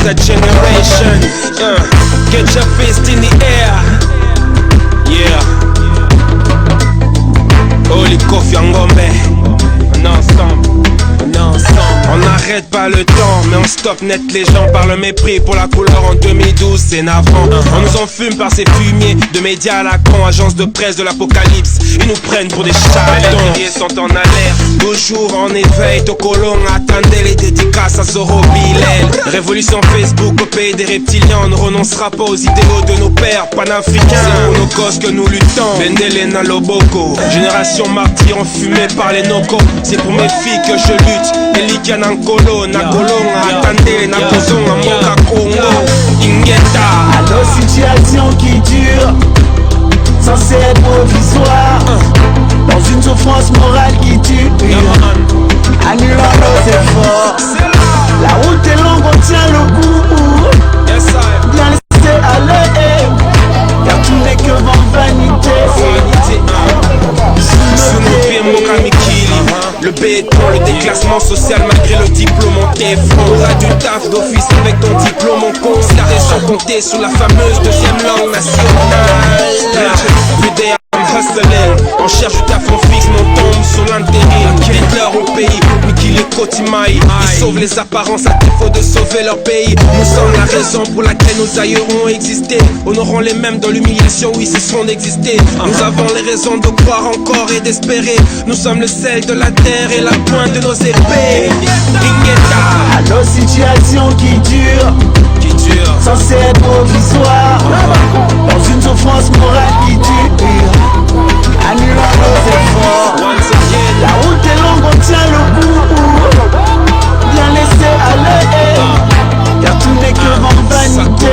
that generation. Get your fist in the air. Yeah. Holy Kofi Ngombe. On est ensemble. On n'arrête pas le temps, mais on stoppe net les gens par le mépris pour la couleur en 2012, c'est navrant. On nous enfume par ces fumiers de médias à la con, agence de presse de l'apocalypse. Ils nous prennent pour des charlatans. Les guerriers sont en alerte, toujours en éveil. Tokolong, attendez les dédicaces à Zoro Bilel. Révolution Facebook au pays des reptiliens. On ne renoncera pas aux idéaux de nos pères panafricains. C'est pour nos causes que nous luttons. Bendelena Loboko, génération martyre enfumée par les nocos. C'est pour mes filles que je lutte. Elikia Nankolo, Nakolonga, attendez, Nakozonga, Moka Kongo, Ingeta. À nos situations qui durent, censées être provisoires, dans une souffrance morale qui tue, annulant nos efforts. La route est longue, on tient le coup. Bien laisser aller, car tout n'est que vent vanité. Sous nos pieds, Moka Mikili. Le béton, le déclassement social malgré le diplôme on t'effronte. On a du taf d'office avec ton diplôme on compte. La raison compter sur la fameuse deuxième langue nationale. VDA, I'm hustling. On cherche du taf, on fixe, mais on tombe sur l'intérim. Hitler au pays, Mikili Kotimaï. Ils sauvent les apparences à défaut de sauver leur pays. Nous sommes la raison pour laquelle nos aïeux ont existé. Honorons les mêmes dans l'humiliation où ils cesseront d'exister. Nous avons les raisons de croire encore et d'espérer. Nous sommes le sel de la terre et la pointe de nos épées. À nos situations qui durent, censées être provisoires, dans une souffrance morale qui dure, annulant nos efforts. La route est longue, on tient le coup. Bien laisser aller, car tout n'est que vent vanité.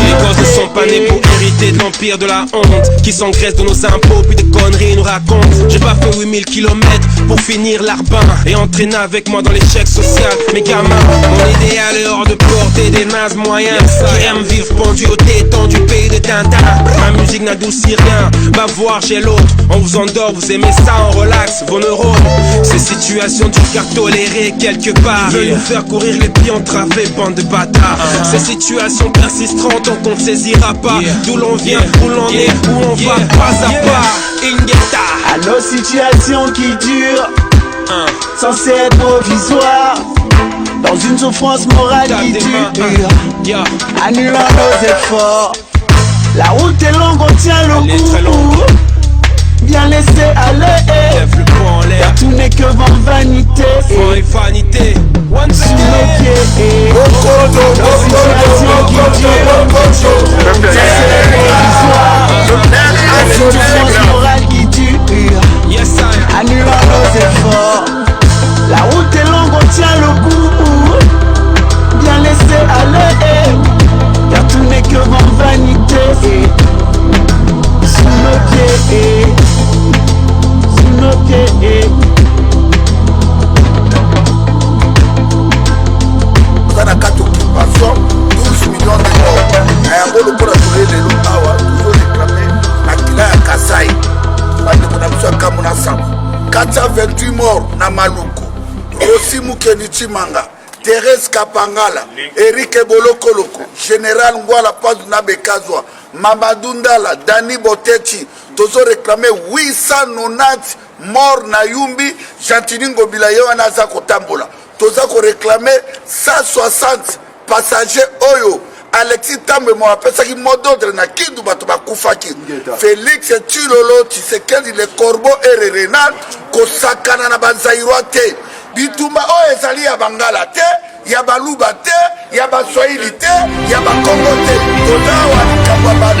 Les gosses ne sont pas nés pour hériter de l'empire de la honte, qui s'engraissent de nos impôts puis des conneries nous racontent. J'ai pas fait 8000 km pour finir l'arbin et entraîner avec moi dans l'échec social. Mes gamins, mon idéal est hors de portée des nazes moyens qui aiment vivre pendu au téton du pays de Tintin. Ma musique n'adoucit rien, va voir j'ai l'autre. On vous endort, vous aimez ça, on relaxe vos neurones. Ces situations du car tolérées quelque part. Ils veulent nous faire courir les pieds entravés, bande de bâtards. Ces situations persisteront tant qu'on ne saisira pas d'où l'on vient, où l'on est, où on va pas à pas. Ingeta. À nos situations qui durent, censées être provisoires, dans une souffrance morale qui dure, annulant nos efforts. La route est longue, on tient le coup. Bien laisser aller, car tout n'est que vent vanité. Vanité. Sous nos pieds, nos situations qui durent, censées être provisoires, dans une souffrance morale qui dure, annulant nos efforts. La route est longue, on tient le coup. Bien laisser aller, car tout n'est que vent vanité. Sous nos pieds, sous nos pieds. On a 4 occupations, 12 millions de morts. Et un bon pour la journée de l'Ottawa, toujours réclamé à Kila et Kassai. On a besoin de Kamuna Sam. 428 morts na Maluku. Rossi Mukenichi Manga. Thérèse Kapangala. Eric Ebolokoloko. Général Ngwala Pazuna Bekazwa. Mamadou Ndala. Dani Botechi. Tozo réclamé 890 morts na Yumbi. Jantiningo Bilayo Anaza Kotambola. Toza ko réclamé 160 passagers Oyo. Alexis Tambe mo apesa ki mododre na kindu bato bakufaki. Félix Tshilolo Tshisekedi le Corbeau et Renal ko sakana na banzairwa te. Bitumba o ezali ya Bangala te, ya Baluba te, ya Baswahili te, ya Bakongo te.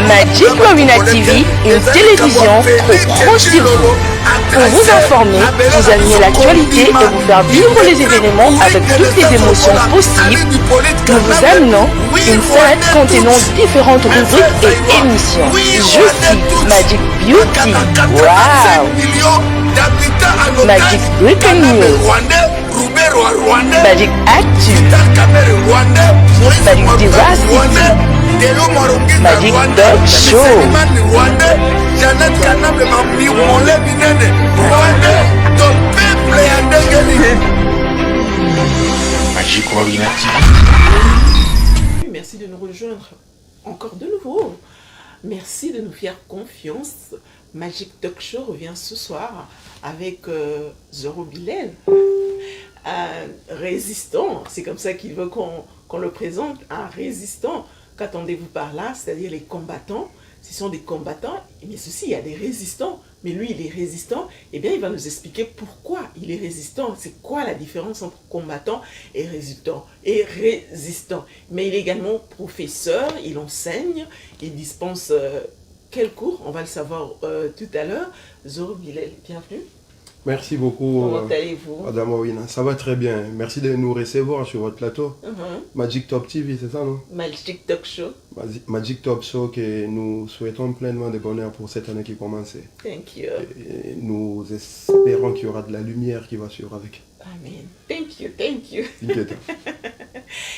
Magic Movina TV, une télévision trop proche de vous. Pour vous informer, vous animer l'actualité et vous faire vivre les événements avec toutes les émotions possibles, nous vous amenons une salade contenant différentes rubriques et émissions. Je suis Magic Beauty. Wow! Magic Breaking News. Magic Actu. Magic Diversity. Magic Dog Show. Magic Warrior TV. Merci de nous rejoindre encore de nouveau. Merci de nous faire confiance. Magic Talk Show revient ce soir avec Zoro Bilel, un résistant. C'est comme ça qu'il veut qu'on le présente, un résistant. Qu'attendez-vous par là? C'est-à-dire les combattants. Ce sont des combattants, mais ceci, il y a des résistants. Mais lui, il est résistant. Eh bien, il va nous expliquer pourquoi il est résistant. C'est quoi la différence entre combattant et résistant? Mais il est également professeur, il enseigne, il dispense quel cours? On va le savoir tout à l'heure. Zoro Bilel, bienvenue. Merci beaucoup. Comment allez-vous? Madame Owina, ça va très bien. Merci de nous recevoir sur votre plateau. Magic Top TV, c'est ça, non? Magic Talk Show. Magic Top Show que nous souhaitons pleinement de bonheur pour cette année qui commence. Thank you. Et nous espérons qu'il y aura de la lumière qui va suivre avec. Amen. Thank you, thank you. Ingeta.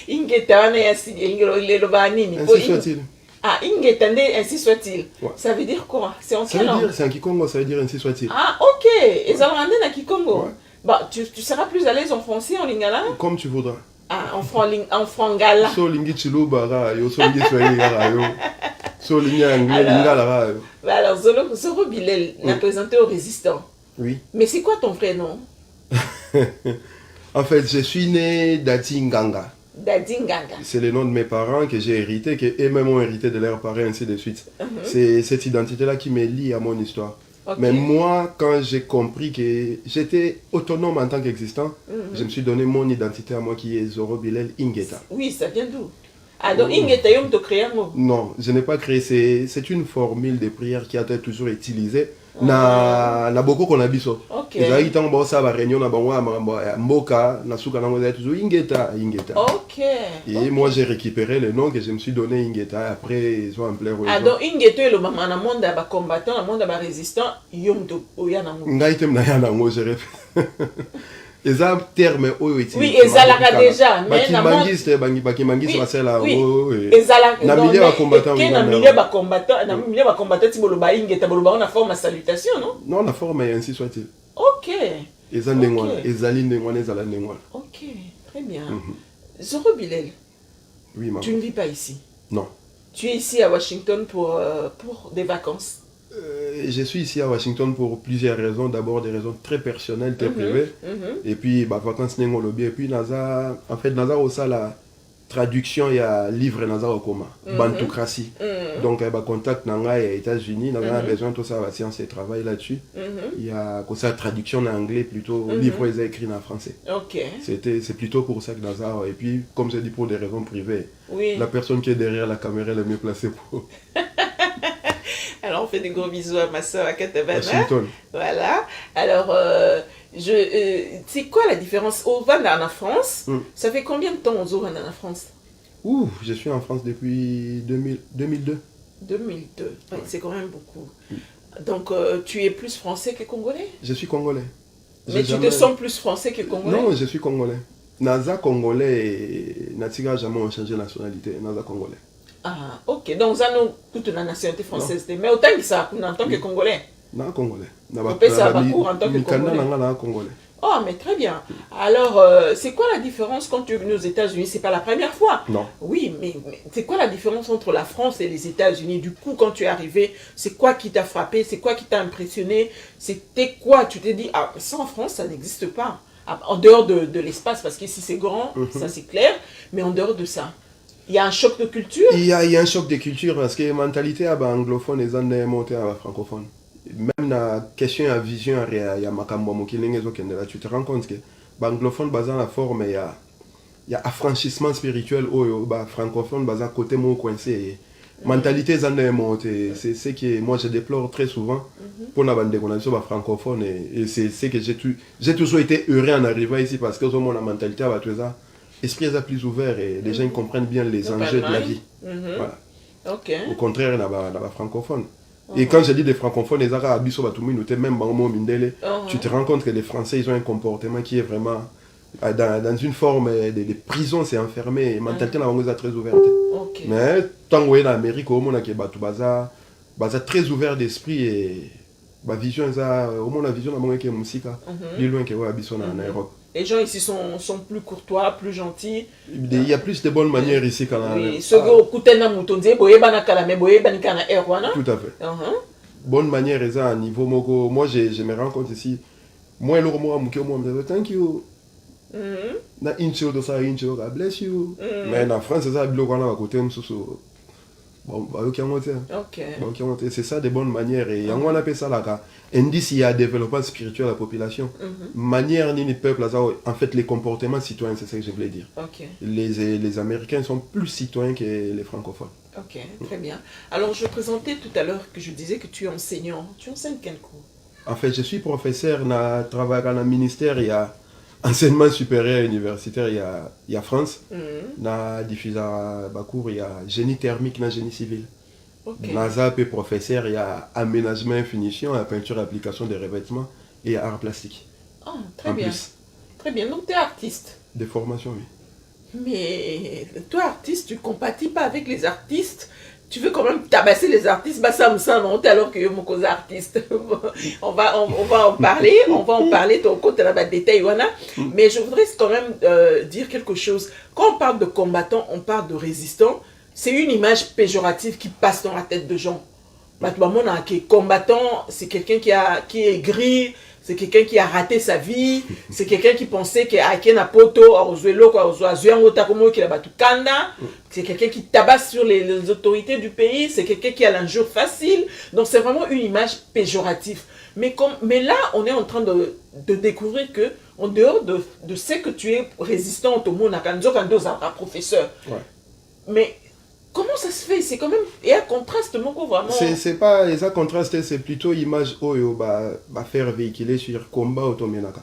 Ingeta, on est assis, Ainsi soit-il. Ah, Ingeta, ainsi soit-il. Ouais. Ça veut dire quoi? C'est en Ça quelle veut langue? dire, c'est un Kikongo, ça veut dire ainsi soit-il. Ah, ok. Et ça va ramener à Kikongo. Ouais. Bah, tu seras plus à l'aise en français, en lingala? Comme tu voudras. Ah, en frangala. So lingi chilubara yo, so lingi swahili yo, so lingi anglais lingala yo. Bah alors, Zoro Bilel l'a présenté aux résistants. Oui. Mais c'est quoi ton vrai nom? En fait, je suis né d'Atinganga. Dadinganga. C'est le nom de mes parents que j'ai hérité, qu'eux-mêmes ont hérité de leurs parents, ainsi de suite. C'est cette identité-là qui me lie à mon histoire. Okay. Mais moi, quand j'ai compris que j'étais autonome en tant qu'existant, je me suis donné mon identité à moi qui est Zoro Bilel Ingeta. Oui, ça vient d'où? Ah, donc Ingeta, yom te créé un mot? Non, je n'ai pas créé. C'est une formule de prière qui a été toujours utilisée. Na beaucoup qu'on a biso. Ok. Et ça, il t'en bas ça va réunion na banwa mboka na suka na ngoza toujours Ingeta. Ok. Et moi j'ai récupéré le nom que je me suis donné Ingeta. Après ils ont appelé. Ah donc Ingeta le maman na monde ba combattant, na monde ba résistant, yom to oya na mo. Ngai tem na ya na ngo je les termes oyo utilisés. Oui, ezalaka déjà, mais na mangiste baki mangiste basela o ezalaka na milieu ba combattant. Na milieu ba combattant, na milieu ba combattant ti boloba Ingeta boloba on a forme salutation, non? Non, la forme est ainsi soit-il. OK. Ezali ndengwana ezala ndengwana. OK, très bien. Zoro Bilel. Oui, maman. Tu ne vis pas ici? Non. Tu es ici à Washington pour des vacances? Je suis ici à Washington pour plusieurs raisons. D'abord des raisons très personnelles, très privées. Et puis, vacances n'engolobie. Et puis, en fait, Naza aussi la traduction, il y a livre Naza Okoma, Bantoukratie. Donc, il y a contact Nanga et États-Unis. Naza a besoin de tout ça, la science et travail là-dessus. Il y a comme ça traduction en anglais plutôt. Livre ils écrit en français. Ok. C'est plutôt pour ça que Naza. Et puis, comme je dis, pour des raisons privées. Oui. La personne qui est derrière la caméra est la mieux placée pour. Alors, on fait des gros bisous à ma soeur à Katabana. Washington. Voilà. Alors, c'est quoi la différence? Au Vanda en France, ça fait combien de temps au Vanda en France? Ouh, je suis en France depuis 2002. 2002, ouais. C'est quand même beaucoup. Donc, tu es plus français que congolais? Je suis congolais. Mais tu te sens plus français que congolais? Non, je suis congolais. Naza congolais et Natika jamais changé de nationalité. Naza congolais. Ah, ok. Donc, ça nous toute la nationalité française. Mais autant que ça, en tant que congolais. Non, congolais. On peut ça en tant que congolais. Oh, mais très bien. Alors, c'est quoi la différence quand tu es venu aux États-Unis? C'est pas la première fois. Non. Oui, mais c'est quoi la différence entre la France et les États-Unis? Du coup, quand tu es arrivé, c'est quoi qui t'a frappé? C'est quoi qui t'a impressionné? C'était quoi? Tu t'es dit, ah, ça en France, ça n'existe pas. En dehors de l'espace, parce qu'ici c'est grand, ça c'est clair, mais en dehors de ça. Il y a un choc de culture? Il y a un choc de culture parce que la mentalité anglophone est montée à francophone. Même la question à vision, il y a makambo mokilenge zokendela. Tu te rends compte que l'anglophone basant la forme, il y a affranchissement spirituel au francophone basant côté mot coincé. Mentalité zande montée. C'est ce que moi je déplore très souvent pour la bande de francophone et c'est ce que j'ai toujours été heureux en arrivant ici parce que la mentalité à tout ça. L'esprit est plus ouvert et les gens comprennent bien les enjeux de la vie. Voilà. Okay. Au contraire, dans la francophone. Et quand je dis des francophones, les Arabes, même tu te rends compte que les Français ils ont un comportement qui est vraiment dans une forme de prison, c'est enfermé. La mentalité est très ouverte. Okay. Mais tant que en Amérique, on a très ouvert d'esprit et la vision, au moins la vision de la musique, plus loin que en Europe. Les gens ici sont plus courtois, plus gentils. Il y a plus de bonnes manières ici qu'en Allemagne. Oui, ceux qui Tout à fait. Bonne manière, et ça, à niveau moko. Moi, je me rends compte ici. Moi, le moi, thank you. Na incho de ça, incho, God bless you. Mais en France, c'est ça, à côté, bon, c'est ça des bonnes manières. Et on appelle ça là, indice, il y a développement spirituel à la population. Manière ni peuple, en fait, les comportements citoyens, c'est ça que je voulais dire. Les Américains sont plus citoyens que les francophones. Ok, très bien. Alors, je présentais tout à l'heure que je disais que tu es enseignant. Tu enseignes quel cours? En fait, je suis professeur, je travaille dans le ministère, il y a enseignement supérieur universitaire, il y a France. Na diffusé cours, il y a génie thermique, na génie civil. NASA et professeur, il y a aménagement et finition, la peinture et application des revêtements et art plastique. Ah, très bien. Très bien. Donc, tu es artiste. De formation, oui. Mais toi, artiste, tu ne compatis pas avec les artistes. Tu veux quand même tabasser les artistes. Bah, ça me semble, alors que je suis un artiste. on va en parler. On va en parler. Ton côté là-bas, détail, mais je voudrais quand même dire quelque chose. Quand on parle de combattant, on parle de résistant. C'est une image péjorative qui passe dans la tête de gens. Combattant, c'est quelqu'un qui est gris. C'est quelqu'un qui a raté sa vie. C'est quelqu'un qui pensait qu'il y a un poto, c'est quelqu'un qui tabasse sur les autorités du pays. C'est quelqu'un qui a l'injure facile. Donc c'est vraiment une image péjorative. Mais là, on est en train de découvrir que, en dehors de ce que tu es résistant au monde, un professeur. Mais comment ça se fait? C'est quand même... Il y a un contraste, mon coup, vraiment. C'est pas... Il y a un contraste, c'est plutôt image où faire véhiculer sur combat au Tomenaka.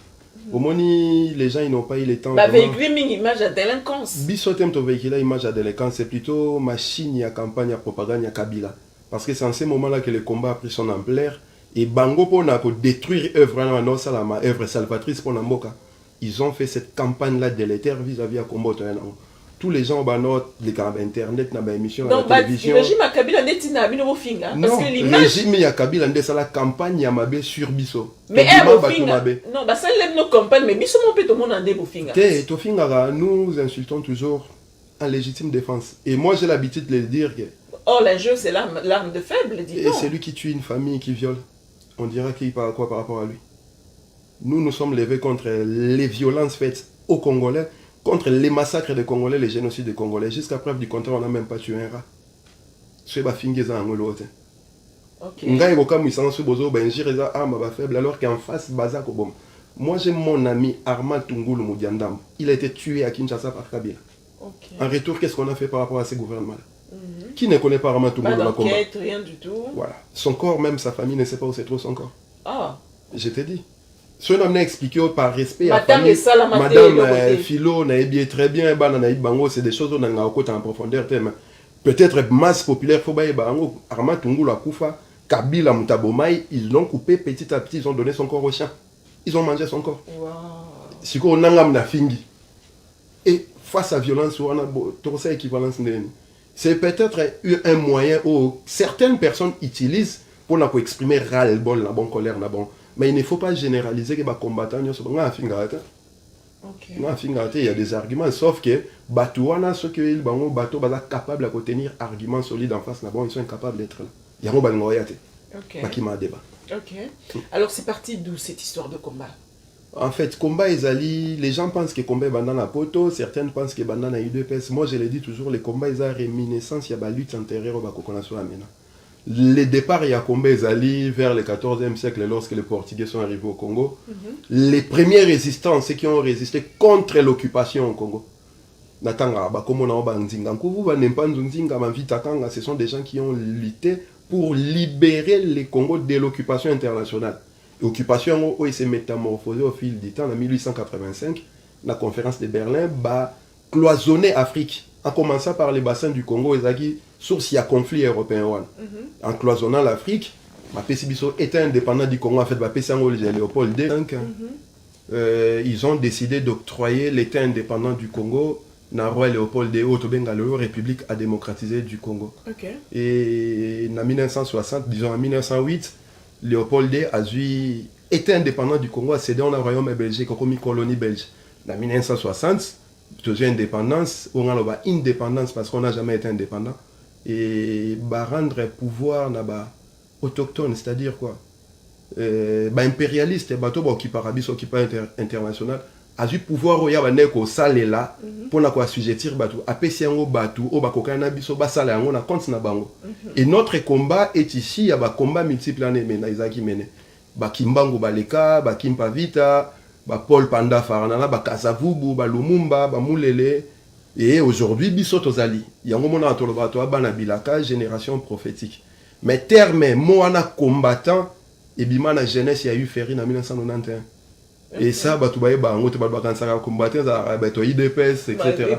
Au moins, les gens, ils n'ont pas eu le temps... Véhiculer une image à délinquance. Bisotem to véhiculer image à délinquance, c'est plutôt machine à campagne à propagande à Kabila. Parce que c'est en ce moment-là que le combat a pris son ampleur. Et Bango, pour détruire œuvre salvatrice pour Namboka, ils ont fait cette campagne-là délétère vis-à-vis à combat. Tous les gens ont les canaux internet, les émissions à la télévision. Le régime à Kabila n'est pas un finger. Non, le régime à Kabila n'est la campagne à Mabé sur Bisso. Mais non, ça l'aime nos campagnes, mais Bisso mon peu tout le monde en dé finger. Nous insultons toujours en légitime défense. Et moi j'ai l'habitude de le dire que... Or, l'injure c'est l'arme de faible, dis-donc. Et c'est lui qui tue une famille, qui viole. On dira qu'il parle quoi par rapport à lui. Nous sommes levés contre les violences faites aux Congolais, contre les massacres des Congolais, les génocides des Congolais. Jusqu'à preuve du contraire, on n'a même pas tué un rat. C'est pas fingé ça en l'autre. Alors qu'en face, moi j'ai mon ami Armand Tungulu Moudiandam. Il a été tué à Kinshasa par Kabila. En retour, qu'est-ce qu'on a fait par rapport à ces gouvernements-là? Qui ne connaît pas Armand Tungulu? Pas d'enquête, rien du tout. Voilà. Son corps, même sa famille ne sait pas où se trouve son corps. Ah. Je t'ai dit. Si on a expliqué par respect à Madame Philo, très bien, c'est des choses qu'on a en profondeur. Peut-être masse populaire, Armand Tungulu Akufa, Kabila Mutabomai, ils l'ont coupé petit à petit, ils ont donné son corps au chien. Ils ont mangé son corps. Si on a fingi. Et face à la violence, on a une équivalence. C'est peut-être un moyen où certaines personnes utilisent pour exprimer ras-le-bol, la bonne colère, la bonne. Mais il ne faut pas généraliser que les combattants sont il y a des arguments, sauf que ceux qui sont capables de tenir arguments solides en face, ils sont incapables d'être là. Il y a un débat. Alors c'est parti d'où cette histoire de combat? En fait, combat les gens pensent que combat est dans la poto, certains pensent que dans la UDPS. Moi je le dis toujours, les combats ils ont réminiscence, il y a la lutte antérieure au Bakokonaso Amena. Les départs, il y a combat vers le 14e siècle, lorsque les Portugais sont arrivés au Congo. Les premiers résistants, ceux qui ont résisté contre l'occupation au Congo. Ce sont des gens qui ont lutté pour libérer les Congo de l'occupation internationale. L'occupation s'est métamorphosée au fil du temps. En 1885, la conférence de Berlin a cloisonné l'Afrique, en commençant par les bassins du Congo et source à conflit européen. En cloisonnant l'Afrique, Pésibiso était indépendant du Congo. En fait, Léopold II. Ils ont décidé d'octroyer l'État indépendant du Congo na roi Léopold II, République à démocratiser du Congo. Et en 1960, disons en 1908, Léopold II a été indépendant du Congo, a cédé au royaume belge comme une colonie belge. En 1960, tu as indépendance, on a indépendance parce qu'on n'a jamais été indépendant. Et rendre pouvoir autochtone, c'est-à-dire quoi? Impérialiste, qui international, a eu pouvoir au Yabaneko salé là pour la assujettir Batou, apaiser un Batou, au Bakokana biso, basala on a compte na bango. Et notre combat est ici, il y a un combat multiple année, mais Naizaki Mene. Bakimbango Baleka, Bakimpa Vita, Paul Panda Faranana, Kasavubu, Lumumba, Moulele. Et aujourd'hui, biso tozali. Il y a un moment où on a Banabilaka, génération prophétique. Mais terme, Moana combattant, et bima la jeunesse, il y a eu Ferry en 1991. Et ça, tu vas combattre, IDPS, etc.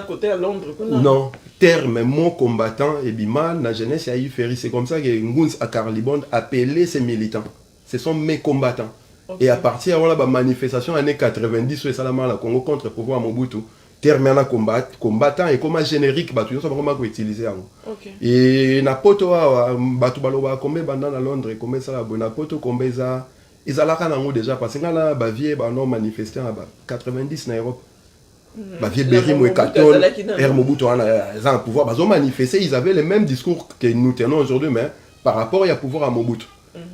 Côté à Londres. Non, terme, mon combattant, et bima la jeunesse, il y a eu Ferry. C'est comme ça que Nguns à Carlibond appelait ses militants. Ce sont mes combattants. Okay. Et à partir de la manifestation années 90, sur le Congo contre le pouvoir Mobutu, terme à combattant et comme générique, tu sais comment utiliser. Et na poto batu baloba combien bandana Londres combien ça na poto combien ça ils allaient nango déjà parce que là bavier non manifesté en 90 na Europe. Bavier Berry Mouekaton, Mobutu ils ont pouvoir bazo manifester, ils avaient le même discours que nous tenons aujourd'hui mais par rapport à pouvoir à Mobutu.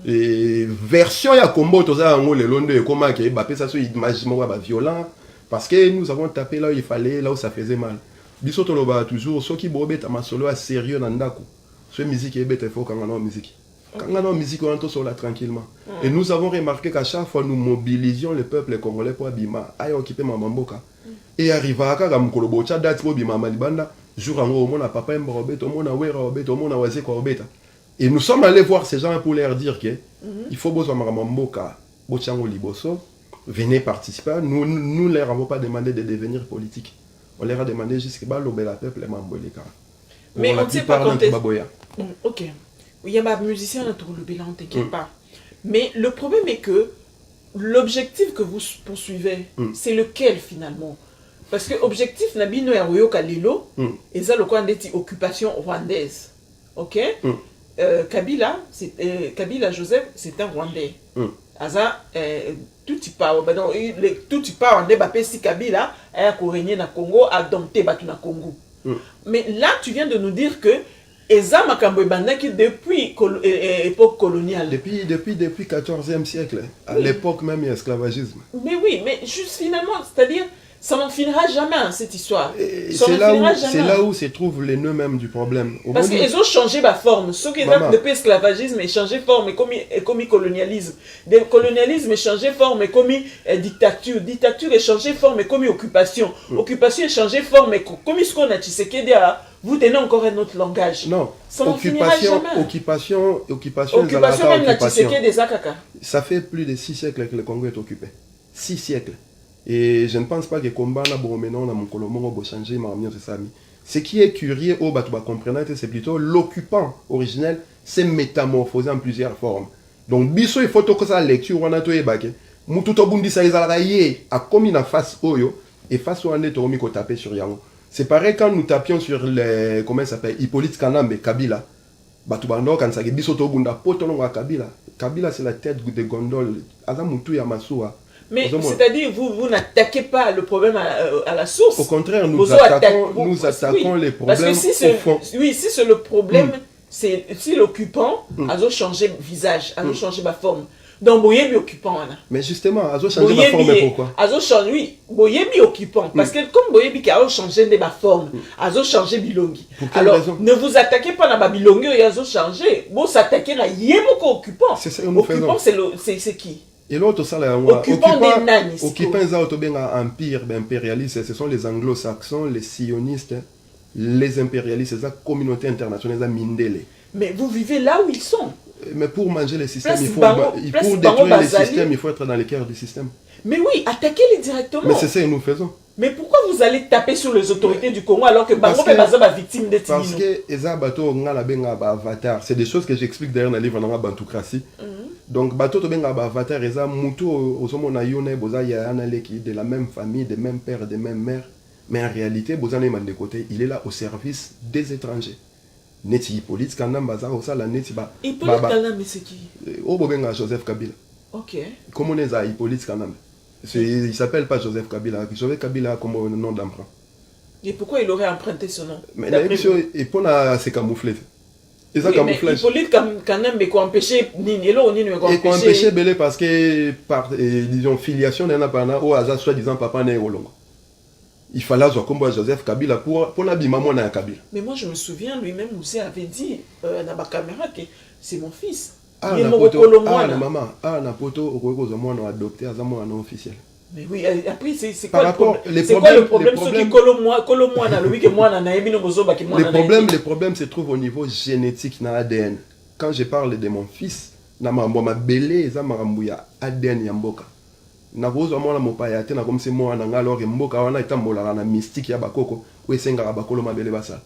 Et version ya combo toza ngo le Londres comment que Mbappé ça soit imagement violent parce que nous avons tapé là où il fallait, là où ça faisait mal. Biso toloba toujours ceux qui bobet ma solo à sérieux dans ndako. Ce musique est bête faut quand on a musique. Quand on a musique on entend cela tranquillement. Et nous avons remarqué qu'à chaque fois nous mobilisions le peuple congolais pour Bima, aïe occuper Mamamboka. Et arriva à Mukolo Bocha date pour Bima Malibanda, jour en haut mon papa Mbobet, mon awera obet, mon awase ko obeta. Et nous sommes allés voir ces gens pour leur dire que il faut besoin Mamamboka, Bochango Liboso. Venez participer. Nous ne leur avons pas demandé de devenir politique. On leur a demandé juste que le peuple est membre. Mais on ne sait pas quand est-ce... Ok. Il y a un musicien dans le bilan, t'inquiète pas. Mais le problème est que l'objectif que vous poursuivez, c'est lequel finalement? Parce que l'objectif n'a pas été Kalilo, et ça, le coin d'être occupation rwandaise. Ok? Kabila Joseph, c'est un Rwandais. Aza, tout y part, tout y part en débat, si Kabila a régné na Congo, a dompté Batu na Congo. Mais là, tu viens de nous dire que Eza Makambo Bandaki depuis l'époque coloniale. Depuis le 14e siècle, à l'époque même, il y a esclavagisme. Mais oui, mais juste finalement, c'est-à-dire, ça n'en finira jamais, cette histoire. C'est là où se trouve les nœuds même du problème. Parce qu'ils ont changé ma forme. Ceux qui ont depuis l'esclavagisme, ils changé forme et comme colonialisme. Le colonialisme est changé forme et comme dictature. Dictature est changé forme et comme occupation. Occupation est changé forme et comme ce qu'on a Tshisekedi, vous tenez encore un autre langage. Non. Ça n'en finira jamais. Occupation même la Tshisekedi des Akaka. Ça fait plus de 6 siècles que le Congo est occupé. 6 siècles. Et je ne pense pas que le combat n'a pas changé. Ce qui est curieux, c'est plutôt l'occupant originel s'est métamorphosé en plusieurs formes. Donc, biso il faut que ça lecture on a tout ébaqué. Mututo bundi ça a commis en face oyo et face au ande tomi ko taper sur yango. C'est pareil quand nous tapions sur les comment ça s'appelle Hippolyte Kanambe Kabila. Batu bando kan ça biso to bunda potolonga Kabila. Kabila c'est la tête de gondole. Aza mutu ya masuwa. Mais c'est-à-dire, vous n'attaquez pas le problème à la source. Au contraire, nous attaquons les problèmes parce que au fond. Oui, si c'est le problème, c'est si l'occupant a changé visage, a changé ma forme. Donc, Boyebi occupant. Mais justement, a changé ma forme, pourquoi? Oui, Boyebi occupant. Parce que comme Boyebi a changé de ma forme, a changé Bilongi. Alors, ne vous attaquez pas à Bilongi, il a changé. Vous s'attaquez à Yemoko occupant. C'est ça que nous faisons. Occupant, c'est qui? Et l'autre, ça, occupant empire impérialiste, ce sont les anglo-saxons, les sionistes, les impérialistes, la communauté internationale, les mindele. Mais vous vivez là où ils sont. Mais pour manger les systèmes, pour détruire les systèmes, il faut être dans le cœur du système. Mais oui, attaquez-les directement. Mais c'est ça que nous faisons. Mais pourquoi vous allez taper sur les autorités du Congo alors que Bango est la victime de Tinino? Parce que c'est des choses que j'explique d'ailleurs dans le livre dans Bantoucratie. Donc, bateau to benga avatar, eza mutu osomo na yone boza ya analeki de la même famille, des mêmes pères, des mêmes mères, mais en réalité boza na de côté, il est là au service des étrangers. Neti Hippolyte Kanamba za osala neti ba. Hippolyte Kanamba c'est qui? O bobenga Joseph Kabila. OK. Comment on est à Hippolyte Kanamba? Il s'appelle pas Joseph Kabila. Joseph Kabila a comme nom d'emprunt. Et pourquoi il aurait emprunté ce nom? Mais et pour se camoufler. Et ça camouflage. Hippolyte quand même, mais qu'on empêcher Nini, là on Nini, et qu'on empêcher Belé parce que par disons filiation d'un appartenant au hasard soi-disant papa n'est au long. Il fallait avoir comme Joseph Kabila pour l'abîmement à Kabila. Mais moi je me souviens lui-même Moussé avait dit dans ma caméra que c'est mon fils. Ah na maman, na poto au moins adopté à un officiel. Mais oui, après c'est quoi le problème ceux qui collent moi dans le week-end moi na ebi no bozoba qui moi les problèmes se trouvent au niveau génétique na ADN. Quand je parle de mon fils na ma belé za marambuya ADN ya mboka. Na bozo mwana mopaya te na comme c'est moi na ngalo mboka wana itambola na mystique ya bakoko ou esenga bakolo mabele basa.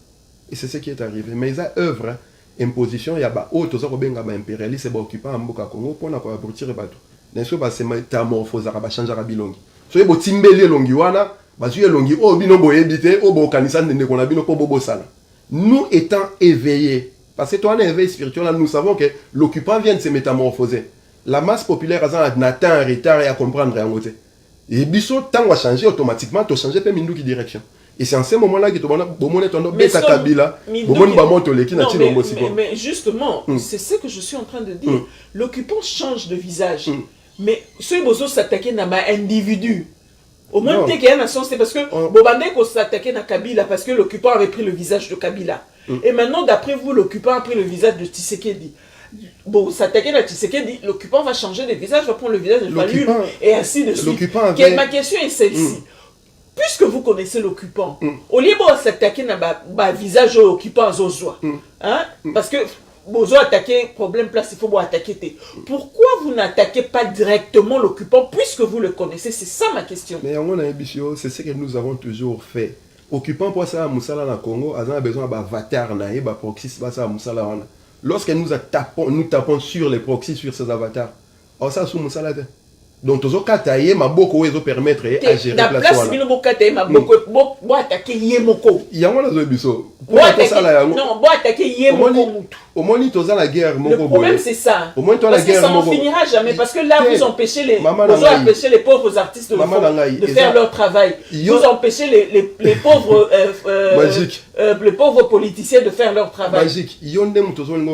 Et c'est ce qui est arrivé. Mais ça œuvre imposition ya ba auto za kobenga ba impérialiste ba occupant mboka Congo pona ko abrutir bato. N'est-ce pas c'est métamorphose ba changer bilongi. So yebo timbeli longi wana ba suye longi o bino boyebite o bo kanisa ndene kona bino ko bobo sala. Nous étant éveillés parce que toi un éveil spirituel nous savons que l'occupant vient de se métamorphoser. La masse populaire a atteint un retard et à comprendre en côté. Et biso tant va changer automatiquement to changer pe mindu qui direction. Et c'est en ce moment-là que tu vas beta Kabila, mais justement, c'est ce que je suis en train de dire. L'occupant change de visage. Mais ceux qui s'attaquer à un individu, au moins qu'il y a un sens, c'est parce que Bobandé s'attaquait à Kabila parce que l'occupant avait pris le visage de Kabila. Et maintenant, d'après vous, l'occupant a pris le visage de Tshisekedi. Bon, s'attaquer à Tshisekedi, l'occupant va changer de visage, va prendre le visage de Fayulu, et ainsi de suite. Ma question est celle-ci. Puisque vous connaissez l'occupant, au lieu de s'attaquer à visage occupant parce que vous attaquer problème place, il faut attaquer. Pourquoi vous n'attaquez pas directement l'occupant puisque vous le connaissez? C'est ça ma question. Mais c'est ce que nous avons toujours fait. Occupant pour ça, Moussala na Congo, a besoin de avatar et de proxy, Moussala. Lorsque nous tapons sur les proxys, sur ces avatars, ça sous Moussala. Donc, tu as attaqué ma beaucoup et permettre à gérer la place. Il y a au moins, tu as la guerre. Le problème, c'est ça. Parce que ça n'en finira jamais. Parce que là, vous empêchez les pauvres artistes de faire leur travail. Vous empêchez les pauvres politiciens de faire leur travail. Magique. Il y a un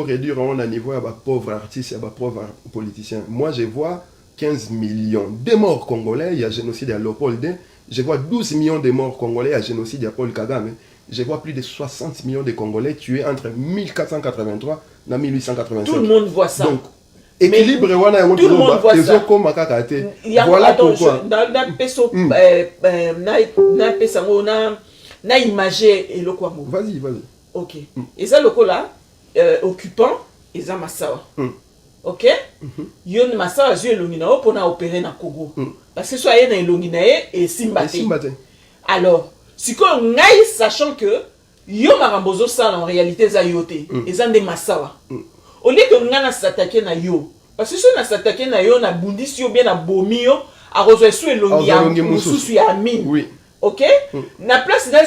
réduire à niveau de pauvres artistes et de pauvres politiciens. Moi, je vois 15 millions de morts congolais, il y a génocide à Léopold. Je vois 12 millions de morts congolais, il y a génocide à Paul Kagame. Je vois plus de 60 millions de Congolais tués entre 1483 et 1885. Tout le monde voit ça. Donc, équilibre, tout le monde voit ça. Voilà pourquoi. Na imagé et le quoi. Vas-y. Ok. Et ça, le là, occupant, et ça, Massawa. Ok? Yon Massawa, je l'ongina pour opérer na Congo. Parce que soit y a l'ongina et Simbate. Alors, si qu'on aille sachant que yo marambozo ça en réalité za yoté et ça des Massawa. Au lieu que ngana s'attaquer na yo, parce que si on s'attaquer na yo na bundisi yo bien na bomio, a rejoindre sous l'ongia, sous ya mine. Oui. Ok? Na place na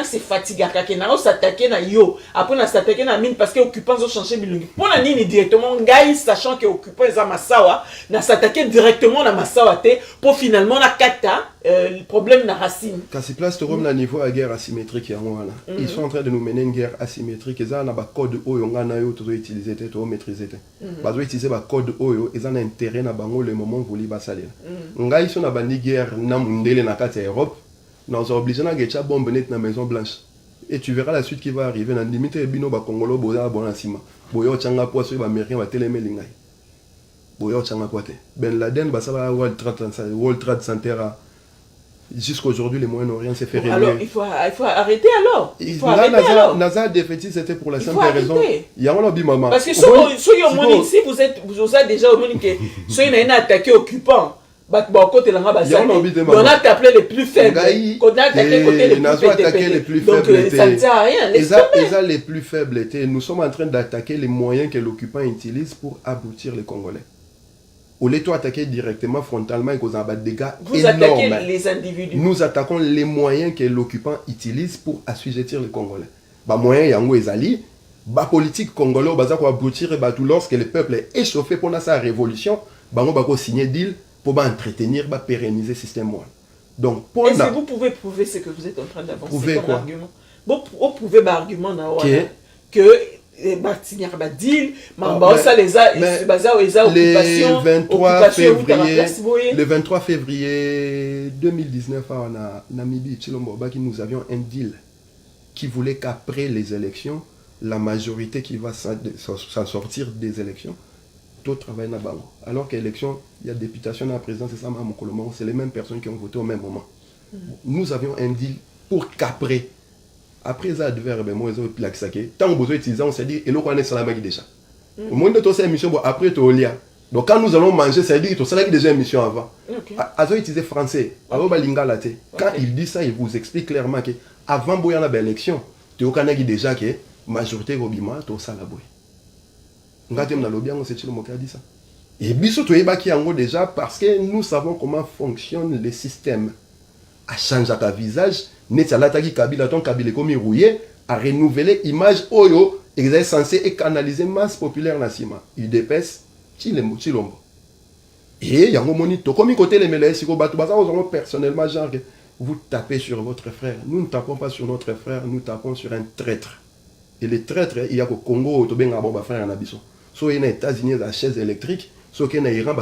se fatigue à na on s'attaquer na yo après na s'attaquer na mine parce que occupants ont changé bilungi pour la nini directement ngai sachant que occupants za Massawa na s'attaquer directement na Massawa te pour finalement na kata le problème na racine quand c'est place Rome na niveau à guerre asymétrique ya ngwana ils sont en train de nous mener une guerre asymétrique et ça na ba code oyo ngana yo to utiliser te to maîtriser te bazo utiliser ba code oyo et ça na intérêt na bango le moment voulu basalela ngai so na bandi guerre na mundele na kata Europe, nous sommes obligés de faire une bombe nette dans la Maison Blanche. Et tu verras la suite qui va arriver. Dans la limite, Bino Congolo, Boya, Bonasima. Boya, Changa, Poisson, Américain, va télémélingai. Boya, Changa, Poite. Ben Laden, Bassava, World Trade Center. Jusqu'aujourd'hui, les Moyen-Orient s'est fait réunir. Alors, il faut arrêter alors. Il faut arrêter alors. Naza défaitif, c'était pour la simple raison. Il y a un maman. Parce que si vous êtes déjà au monde que ceux qui ont attaqué occupants. On a appelé les plus faibles. On a attaqué les plus faibles. Donc ça ne sert à rien. Les plus faibles étaient. Nous sommes en train d'attaquer les moyens que l'occupant utilise pour aboutir les Congolais. Au lieu d'attaquer directement, frontalement, et cause des dégâts énormes. Vous attaquez les individus. Nous attaquons les moyens que l'occupant utilise pour assujettir les Congolais. Les moyens, yango ezali. La politique congolaise, aboutir lorsque le peuple est échauffé pour sa révolution, bango bako signer deal. pour entretenir, pérenniser le système. Donc, est-ce que vous pouvez prouver ce que vous êtes en train d'avancer prouver comme quoi? argument? Vous pouvez argument que les 23 février 2019 en Namibie, nous avions un deal qui voulait qu'après les élections, la majorité qui va s'en sortir des élections, tout travaille là-bas. Alors qu'à l'élection, il y a députation à la présidence, c'est les mêmes personnes qui ont voté au même moment. Nous avions un deal pour qu'après, après ça, moi, tant que vous utilisez, on s'est dit, et l'eau qu'on est sur la magie déjà. Au moins de cette émission, après, tu es donc quand nous allons manger, ça dit que tu as déjà une émission avant. Ils ont utilisé français. Quand il dit ça, il vous explique clairement que avant l'élection, tu as déjà que majorité Robima, tu as ça la boue. Et biso tu es déjà parce que nous savons comment fonctionne le système. À changer ta visage, net à l'attaque Kabila, ton Kabila comme rouillé, à renouveler image oyo, est censé canaliser masse populaire nassima. Il dépasse chilombo. Et il y a un moment comme côté les mêlés, si vous battez personnellement genre vous tapez sur votre frère. Nous ne tapons pas sur notre frère, nous tapons sur un traître. Et les traîtres, il y a au Congo, au Tobenga, bon frère en Abisso. Soit il y a aux États-Unis la chaise électrique, soit il y a Iran,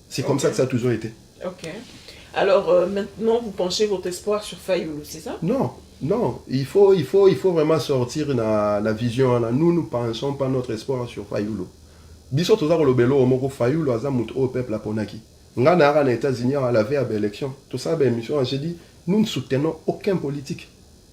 c'est comme ça que ça a toujours été. Ok. Alors maintenant, vous penchez votre espoir sur Fayoulou, c'est ça? Non, il faut vraiment sortir la vision. Nous ne pensons pas notre espoir sur Fayoulou. Biso toza ko belo omoko Fayoulou azamuto au peuple la ponaki. Ngana aux États-Unis à la veille à l'élection. Tout ça ben mission, j'ai dit, nous ne soutenons aucun politique.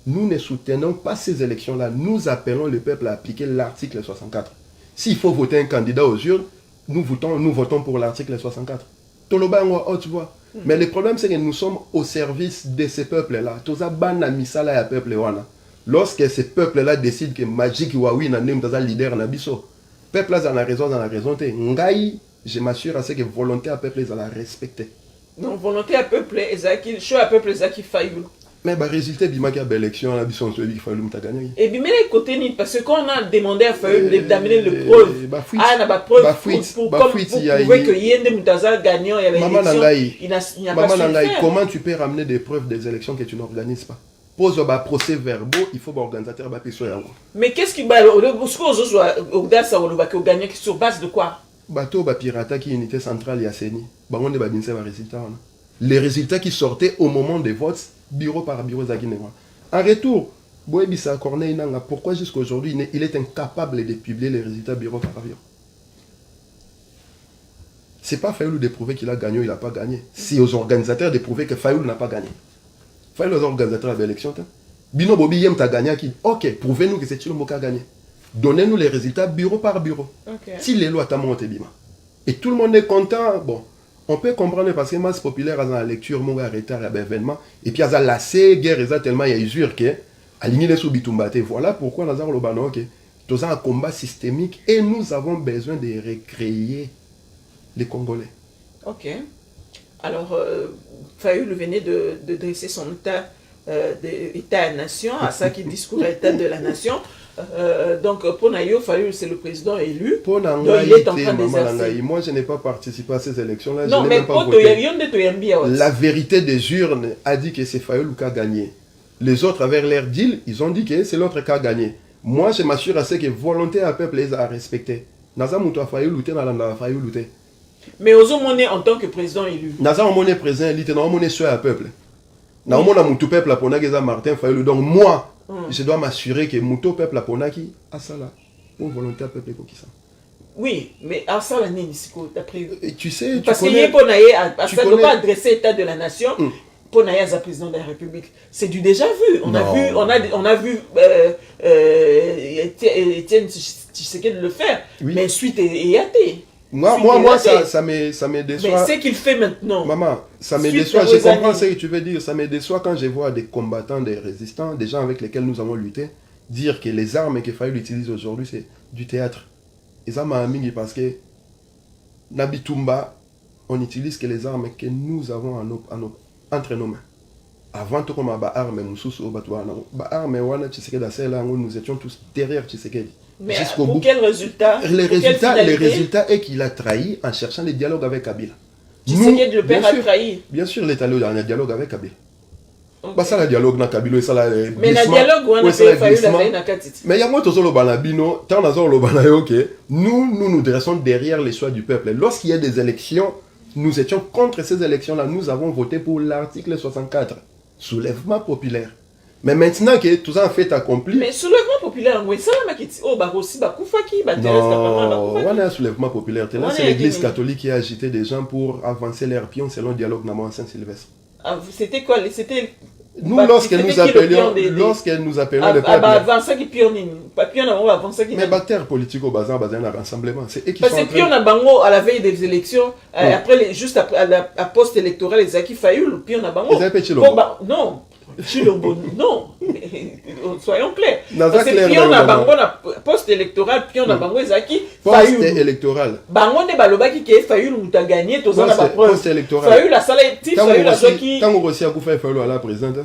Nous ne soutenons pas ces élections-là. Nous appelons le peuple à appliquer l'article 64. S'il faut voter un candidat aux urnes, nous votons pour l'article 64. Tolobango, tu vois. Mais le problème, c'est que nous sommes au service de ces peuples-là. Lorsque ces peuples-là décident que Magic Wawi n'a pas leader na biso, peuple-là dans la raison, je m'assure à ce que volonté à peuple, ils la respecter. Donc, volonté à peuple, choix à peuple, qui faille. Mais le résultat de l'élection, la biso, il faut le gagner. Et bien, les côtés, parce qu'on a demandé à Fayoulou d'amener le preuve. Ah, n'a pas preuve pour prouver que Yende Moutaza gagnant et l'élection, il n'a pas su faire. Comment tu peux ramener des preuves des élections que tu n'organises pas? Pose un procès verbaux, il faut organisateur mais qu'est-ce qui va au gagner sur base de quoi? Bateau pirata qui unité centrale et Asseni. Les résultats qui sortaient au moment des votes, bureau par bureau. En retour, Boebissa Corneille Nanga, pourquoi jusqu'à aujourd'hui il est incapable de publier les résultats bureau par bureau? C'est pas Fayoulou de prouver qu'il a gagné ou il n'a pas gagné. C'est aux organisateurs de prouver que Fayoulou n'a pas gagné. Fayoulou aux organisateurs de l'élection. Bino Bobi Yem t'a gagné. Ok, prouvez-nous que c'est Chilombo qui a gagné. Donnez-nous les résultats bureau par bureau. Si les lois t'ont monté bima. Et tout le monde est content. Bon, on peut comprendre parce que masse populaire dans la lecture, mon gars retard à l'événement. Et puis, il y a lassé, guerre, il y a tellement il y a usure que, aligné les sous-bitumbate. Voilà pourquoi nous avons le ballon, ok. Nous avons un combat systémique et nous avons besoin de recréer les Congolais. Ok. Alors, Fayoulou venait de dresser son état-nation, à ça qui discourt état de la nation. Donc, pour Nayo, Fayoulou, c'est le président élu. Donc, il est en train d'exercer. Moi, je n'ai pas participé à ces élections-là. Non, mais pour la vérité des urnes a dit que c'est Fayoulou qui a gagné. Les autres, avec leur deal, ils ont dit que c'est l'autre qui a gagné. Moi, je m'assure à ce que volonté à peuple les a respectés. Naza Moutoua Fayoulou, Fayoulou. Mais aux hommes, en tant que président élu. Naza Moutoua président élu, on est sur un peuple. Na omona mutu peuple la ponaki za Martin Fayoulou. Donc moi, je dois m'assurer que mutu peuple la ponaki a ça là. Pour volonté à peuple qui ça. Oui, mais à ça la nisiko d'après. Tu sais, parce qu'il est pour naïe à ça ne pas adresser l'état de la nation. Pour naïe à président de la République, c'est du déjà vu. On a vu Étienne Tshisekedi le faire, mais suite est hâté. Moi, ça me déçoit. Mais ce qu'il fait maintenant. Maman, ça me déçoit. Je comprends ce que tu veux dire. Ça me déçoit quand je vois des combattants, des résistants, des gens avec lesquels nous avons lutté, dire que les armes que Fayoulou utilise aujourd'hui, c'est du théâtre. Et ça m'a amené parce que Nabitumba, on utilise que les armes que nous avons entre nos mains. Avant tout comme armes, nous étions tous derrière Tshisekedi. Mais jusqu'au pour bout. quel résultat? Les résultats est qu'il a trahi en cherchant les dialogues avec Kabila. Tshisekedi, le père, a trahi. Bien sûr, l'État est en dialogue avec Kabila. Okay. Ça, le dialogue dans Kabila, ça, la mais le dialogue, on a fait mais il y a moi, tout ça, le banabino, tant le banayo, ok. Nous dressons derrière les choix du peuple. Lorsqu'il y a des élections, nous étions contre ces élections-là. Nous avons voté pour l'article 64, soulèvement populaire. Mais maintenant que tout ça en fait accompli. Mais soulèvement populaire, oui, ça là, oh, bah aussi, bah Koufaki, bah non, on a un soulèvement populaire. Là, c'est l'église catholique qui a agité des gens pour avancer leur pion selon le dialogue Naman Saint-Sylvestre. Ah, c'était quoi? C'était. Nous, lorsqu'elle nous appelions le peuple. Avant ça qui pionne, pas pionne avant ça qui. Mais bataille politique au bazar, un rassemblement. C'est parce que pionne à Bango à la veille des élections, après juste après la poste électorale, les Zaki Fayoul, pionne à Bango. Non. Chilombo, non, soyons clairs. Parce que pion na bango na poste électoral, pion na bango ezaki poste électoral. Bango ne balobaki ke Fayoul muta gagné to za na ba preuve. Poste électoral. Fayoul la sala ti Fayoul la soki. Tant on aussi a fait Fayoul à la présidente.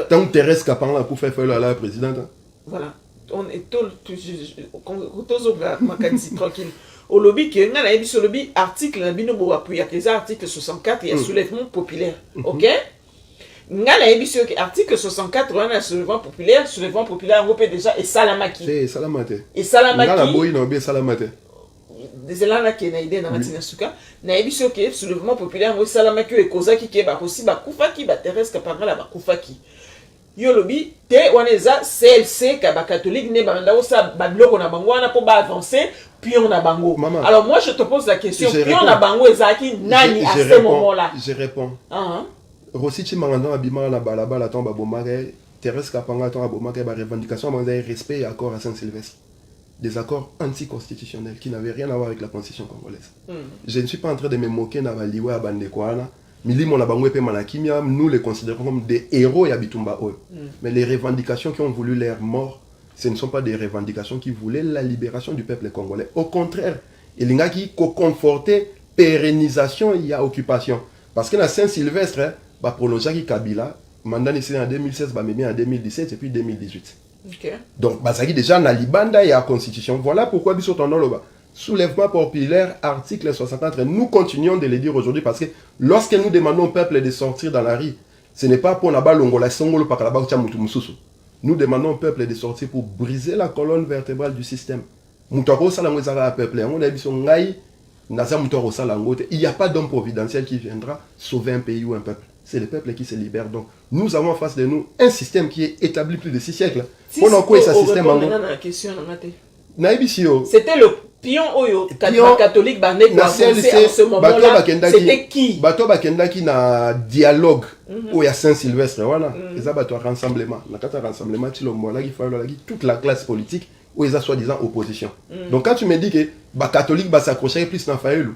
Tant Thérèse Kapan a fait Fayoul à la présidente. Voilà. On est tout makati tranquille. Au lobby qui nga na yebi so lobby article na bino bo appuyer les articles 64 et soulèvement populaire. OK? Nga na ebisi que article 64 on a soulèvement populaire on peut déjà et salamaki. C'est salamate. Et salamaki. Nga na boyi na bien salamate. Désolé na ke na idée na matina suka. Na ebisi que soulèvement populaire on salamaki e kozaki ke ba aussi ba kufaki ba Thérèse Kapanga la ba kufaki. Yo lobi te waneza CLC ka ba catholique ne ba ndao sa ba bloko na bango na po ba avancer puis on a bango. Maman, alors moi je te pose la question puis on a bango ezaki nani à ce moment-là. Je réponds. Rossi Chimangandon abima la balabala tomba bomare Thérèse Kapanga tomba bomare ba revendication ba respect et accord à Saint-Sylvestre. Des accords anticonstitutionnels qui n'avaient rien à voir avec la constitution congolaise. Je ne suis pas en train de me moquer na baliwa à bandekwana. Milimo na bango pe manakimia, nous les considérons comme des héros et Abitumba Oyo. Mais les revendications qui ont voulu leur mort, ce ne sont pas des revendications qui voulaient la libération du peuple congolais. Au contraire, il y a qui conforter pérennisation et occupation. Parce que la Saint-Sylvestre, bah prolonger qui Kabila, mandat ici en 2016, bah en 2017 et puis 2018. Okay. Donc bah ça qui déjà na libanda et la constitution. Voilà pourquoi biso ton nom là-bas. Soulèvement populaire, article 64. Nous continuons de le dire aujourd'hui parce que lorsque nous demandons au peuple de sortir dans la rue, ce n'est pas pour naba longola songolo pakalaba chamutu mususu. Nous demandons au peuple de sortir pour briser la colonne vertébrale du système. Mutaro salango zara peuple. On a biso ngai naza mutaro salango. Il n'y a pas d'homme providentiel qui viendra sauver un pays ou un peuple. C'est le peuple qui se libère. Donc, nous avons en face de nous un système qui est établi plus de 6 siècles. C'était le pion oyo catholique bané en ce moment-là. C'était qui? Bato bakenda qui na dialogue où il y a Saint-Sylvestre. Voilà. Ils ont un rassemblement. Un rassemblement, toute la classe politique où ils ont soi-disant opposition. Donc, quand tu me dis que les catholiques s'accrochaient plus dans Fayoulou,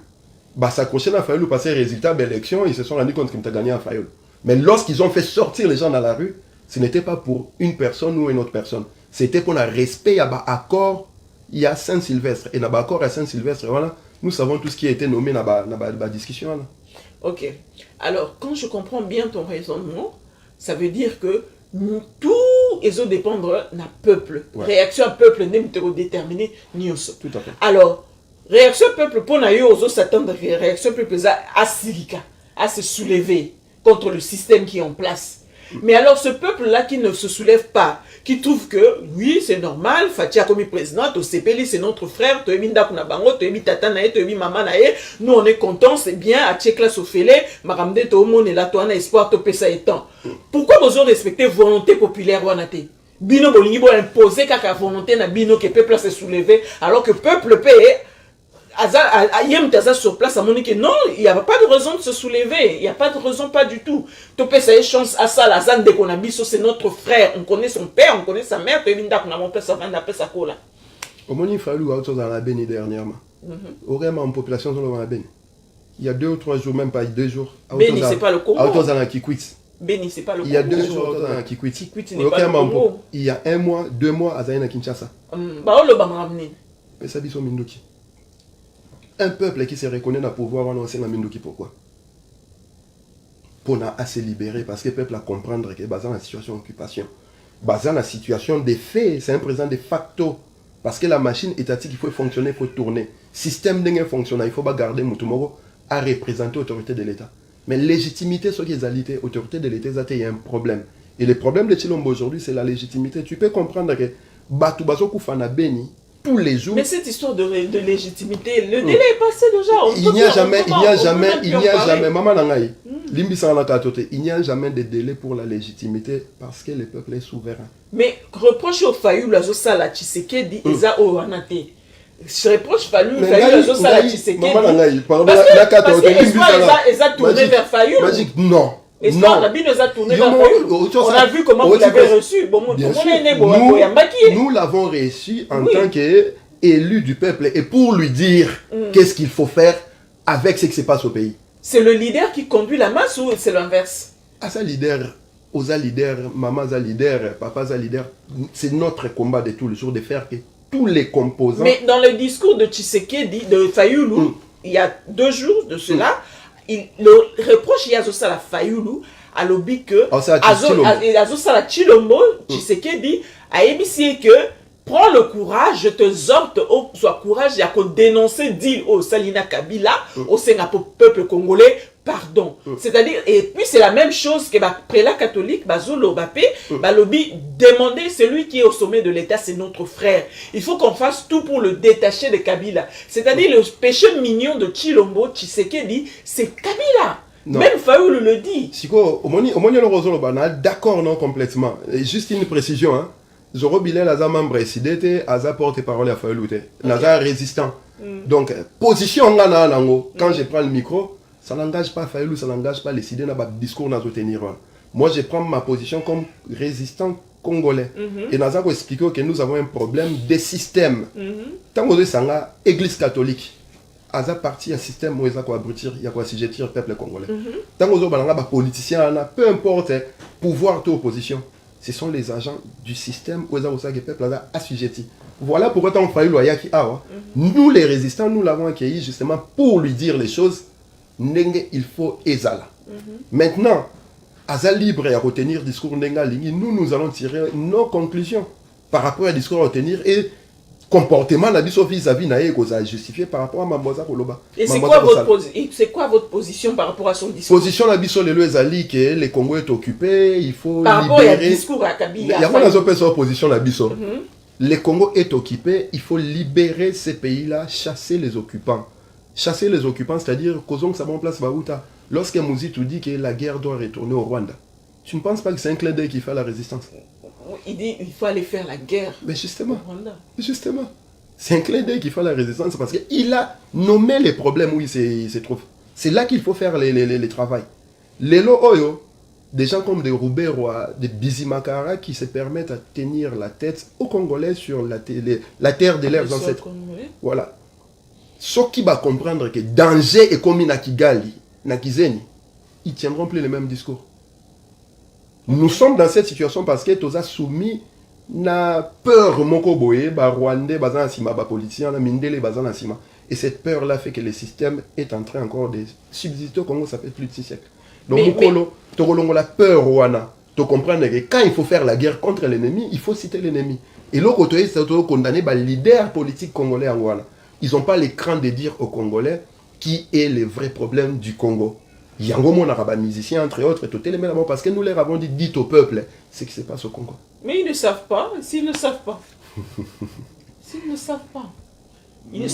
s'accrocher dans Fayoulou parce que résultat de l'élection, ils se sont rendus compte qu'ils ont gagné à Fayoulou. Mais lorsqu'ils ont fait sortir les gens dans la rue, ce n'était pas pour une personne ou une autre personne. C'était pour un respect à l'accord. Il y a Saint-Sylvestre. Et dans l'accord à Saint-Sylvestre, voilà, nous savons tout ce qui a été nommé dans la discussion. Là. Ok. Alors, quand je comprends bien ton raisonnement, ça veut dire que tout les dépendre d'un peuple. Ouais. Réaction à peuple n'est pas déterminée. Tout à fait. Alors, réaction peuple pour naïo s'attendre réaction peuple à silika, à se soulever contre le système qui est en place. Mais alors ce peuple là qui ne se soulève pas, qui trouve que oui c'est normal, Fatia comme président, Tosepeli c'est notre frère, Toeminda kuna bango, Toebi tata nae, Toebi maman nae, nous on est contents, c'est bien, à Tchekla Sofele, Maramde Toomon et là toi on a espoir Topesa étant. Pourquoi vous avez respecté volonté populaire wanate? Bino bolingi bo imposer kaka volonté na bino que peuple se soulever alors que peuple paye sur place, non, il n'y a pas de raison de se soulever. Il n'y a pas de raison, pas du tout. Topé ça chance à ça, la zane de Konabiso, c'est notre frère. On connaît son père, on connaît sa mère. Au moins, il fallait autre dans la Béni dernièrement. Aurément, en population, dans la Béni. Il y a 2 ou 3 jours, même pas 2 jours. Béni, c'est pas le Congo. Béni, c'est pas le Congo. Il y a 2 jours, dans la Kikwit. Il y a 1 mois, 2 mois, à Zaina Kinshasa. Mais ça, c'est Mindoki. Un peuple qui se reconnaît dans le pouvoir, on sait Mindoki pourquoi. Pour se libérer, parce que le peuple a comprendre que dans la situation d'occupation. basé sur la situation des faits, c'est un présent de facto. Parce que la machine étatique, il faut fonctionner, il faut tourner. Système de fonctionner, il faut pas garder Moutoumoro à représenter l'autorité de l'État. Mais légitimité, ce qui est l'autorité de l'État, il y a un problème. Et le problème de Chilombo aujourd'hui, c'est la légitimité. Tu peux comprendre que Batoubazo Koufana Beni, tous les jours... Mais cette histoire de légitimité, le délai est passé déjà. Il n'y a jamais, maman Nangaï, il n'y a jamais de délai pour la légitimité parce que le peuple est souverain. Mais reproche au Fayou, la Zosa, la Tshisekedi, Eza Oranate. Je reproche Fayou, la Zosa, la Tshisekedi. Maman Nangaï, pardon, parce que Eza tourné vers Fayou. Magique, non. Non, la bine nous a tourné vers Fayou. On a vu comment vous l'avez reçu. Nous l'avons reçu en tant qu'élu du peuple et pour lui dire qu'est-ce qu'il faut faire avec ce qui se passe au pays. C'est le leader qui conduit la masse ou c'est l'inverse? Ah, ça leader, Oza leader, maman za leader, papa za leader, c'est notre combat de tous les jours de faire que tous les composants... Mais dans le discours de Tshisekedi, de Fayoulou, il y a 2 jours de cela, le reproche Yazosa la Fayoulou à l'objet que Azosala Chilombo, Tshisekedi, a émis que prends le courage, je te exhorte au courage, il y a qu'à dénoncer, dire au Salina Kabila, au peuple congolais, pardon. C'est-à-dire, et puis c'est la même chose que le prélat catholique, Bazolo Bapé, Balobi, demander celui qui est au sommet de l'État, c'est notre frère. Il faut qu'on fasse tout pour le détacher de Kabila. C'est-à-dire, le péché mignon de Chilombo, Tshisekedi, c'est Kabila. Non. Même Fayoulou le dit. Siko, d'accord, non, complètement. Et juste une précision, hein. Zoro Bilel Aza membre SIDT, Aza porte-parole à Fayoulou, Aza résistant. Donc, position quand je prends le micro, ça n'engage pas Fayoulou, ça n'engage pas les idées, n'a discours n'a tenir. Moi, je prends ma position comme résistant congolais. Et nous avons expliqué que nous avons un problème de système. Tant que c'est l'église catholique, Aza parti un système où il y a quoi abrutir, il y a quoi assujettir le peuple congolais. Tant que vous avez politicien, peu importe pouvoir de opposition, ce sont les agents du système où il y a le peuple assujetti. Voilà pourquoi tant que Fayoulou a qui nous les résistants, nous l'avons accueilli justement pour lui dire les choses. Il faut Ezala. Maintenant, Aza libre à retenir le discours Nenga Lingi, nous allons tirer nos conclusions par rapport au discours à retenir et comportement vis-à-vis de justifié par rapport à Mamboza Koloba. Et c'est quoi votre position par rapport à son discours? Position la biso le Ezali que le Congo est occupé, il faut par rapport au discours à Kabila. Il y a pas une position la biso. Le Congo est occupé, il faut libérer ces pays-là, chasser les occupants. Chasser les occupants, c'est-à-dire qu'aux ça place Baouta. Lorsque Mouzitou dit que la guerre doit retourner au Rwanda, tu ne penses pas que c'est un clin d'œil qui fait la résistance? Il dit qu'il faut aller faire la guerre. Mais justement, c'est un clin d'œil qui fait la résistance parce qu'il a nommé les problèmes où il se trouve. C'est là qu'il faut faire les travail. Les Oyo, des gens comme des Rouberois, des Bizimakara qui se permettent à tenir la tête aux Congolais sur la terre de leurs ancêtres. Voilà. Ce qui va comprendre que danger est commis à Kigali, na Kizeni, ils tiendront plus le même discours. Nous sommes dans cette situation parce que tous a soumis na peur moko boye ba Rwandais bazan sima ba politicien na mindele bazan sima et cette peur là fait que le système est en train encore de subsister au Congo, ça fait plus de 6 siècles. Donc mukolo to la peur wana to comprendre que quand il faut faire la guerre contre l'ennemi, il faut citer l'ennemi. Et l'autre côté c'est condamner ba leader politique congolais en Rwanda. Ils n'ont pas l'écran de dire aux Congolais qui est le vrai problème du Congo. Il y a un gros musicien, entre autres, parce que nous leur avons dit, dites au peuple ce qui se passe au Congo. Mais ils ne savent pas, s'ils ne savent pas. S'ils ne savent pas.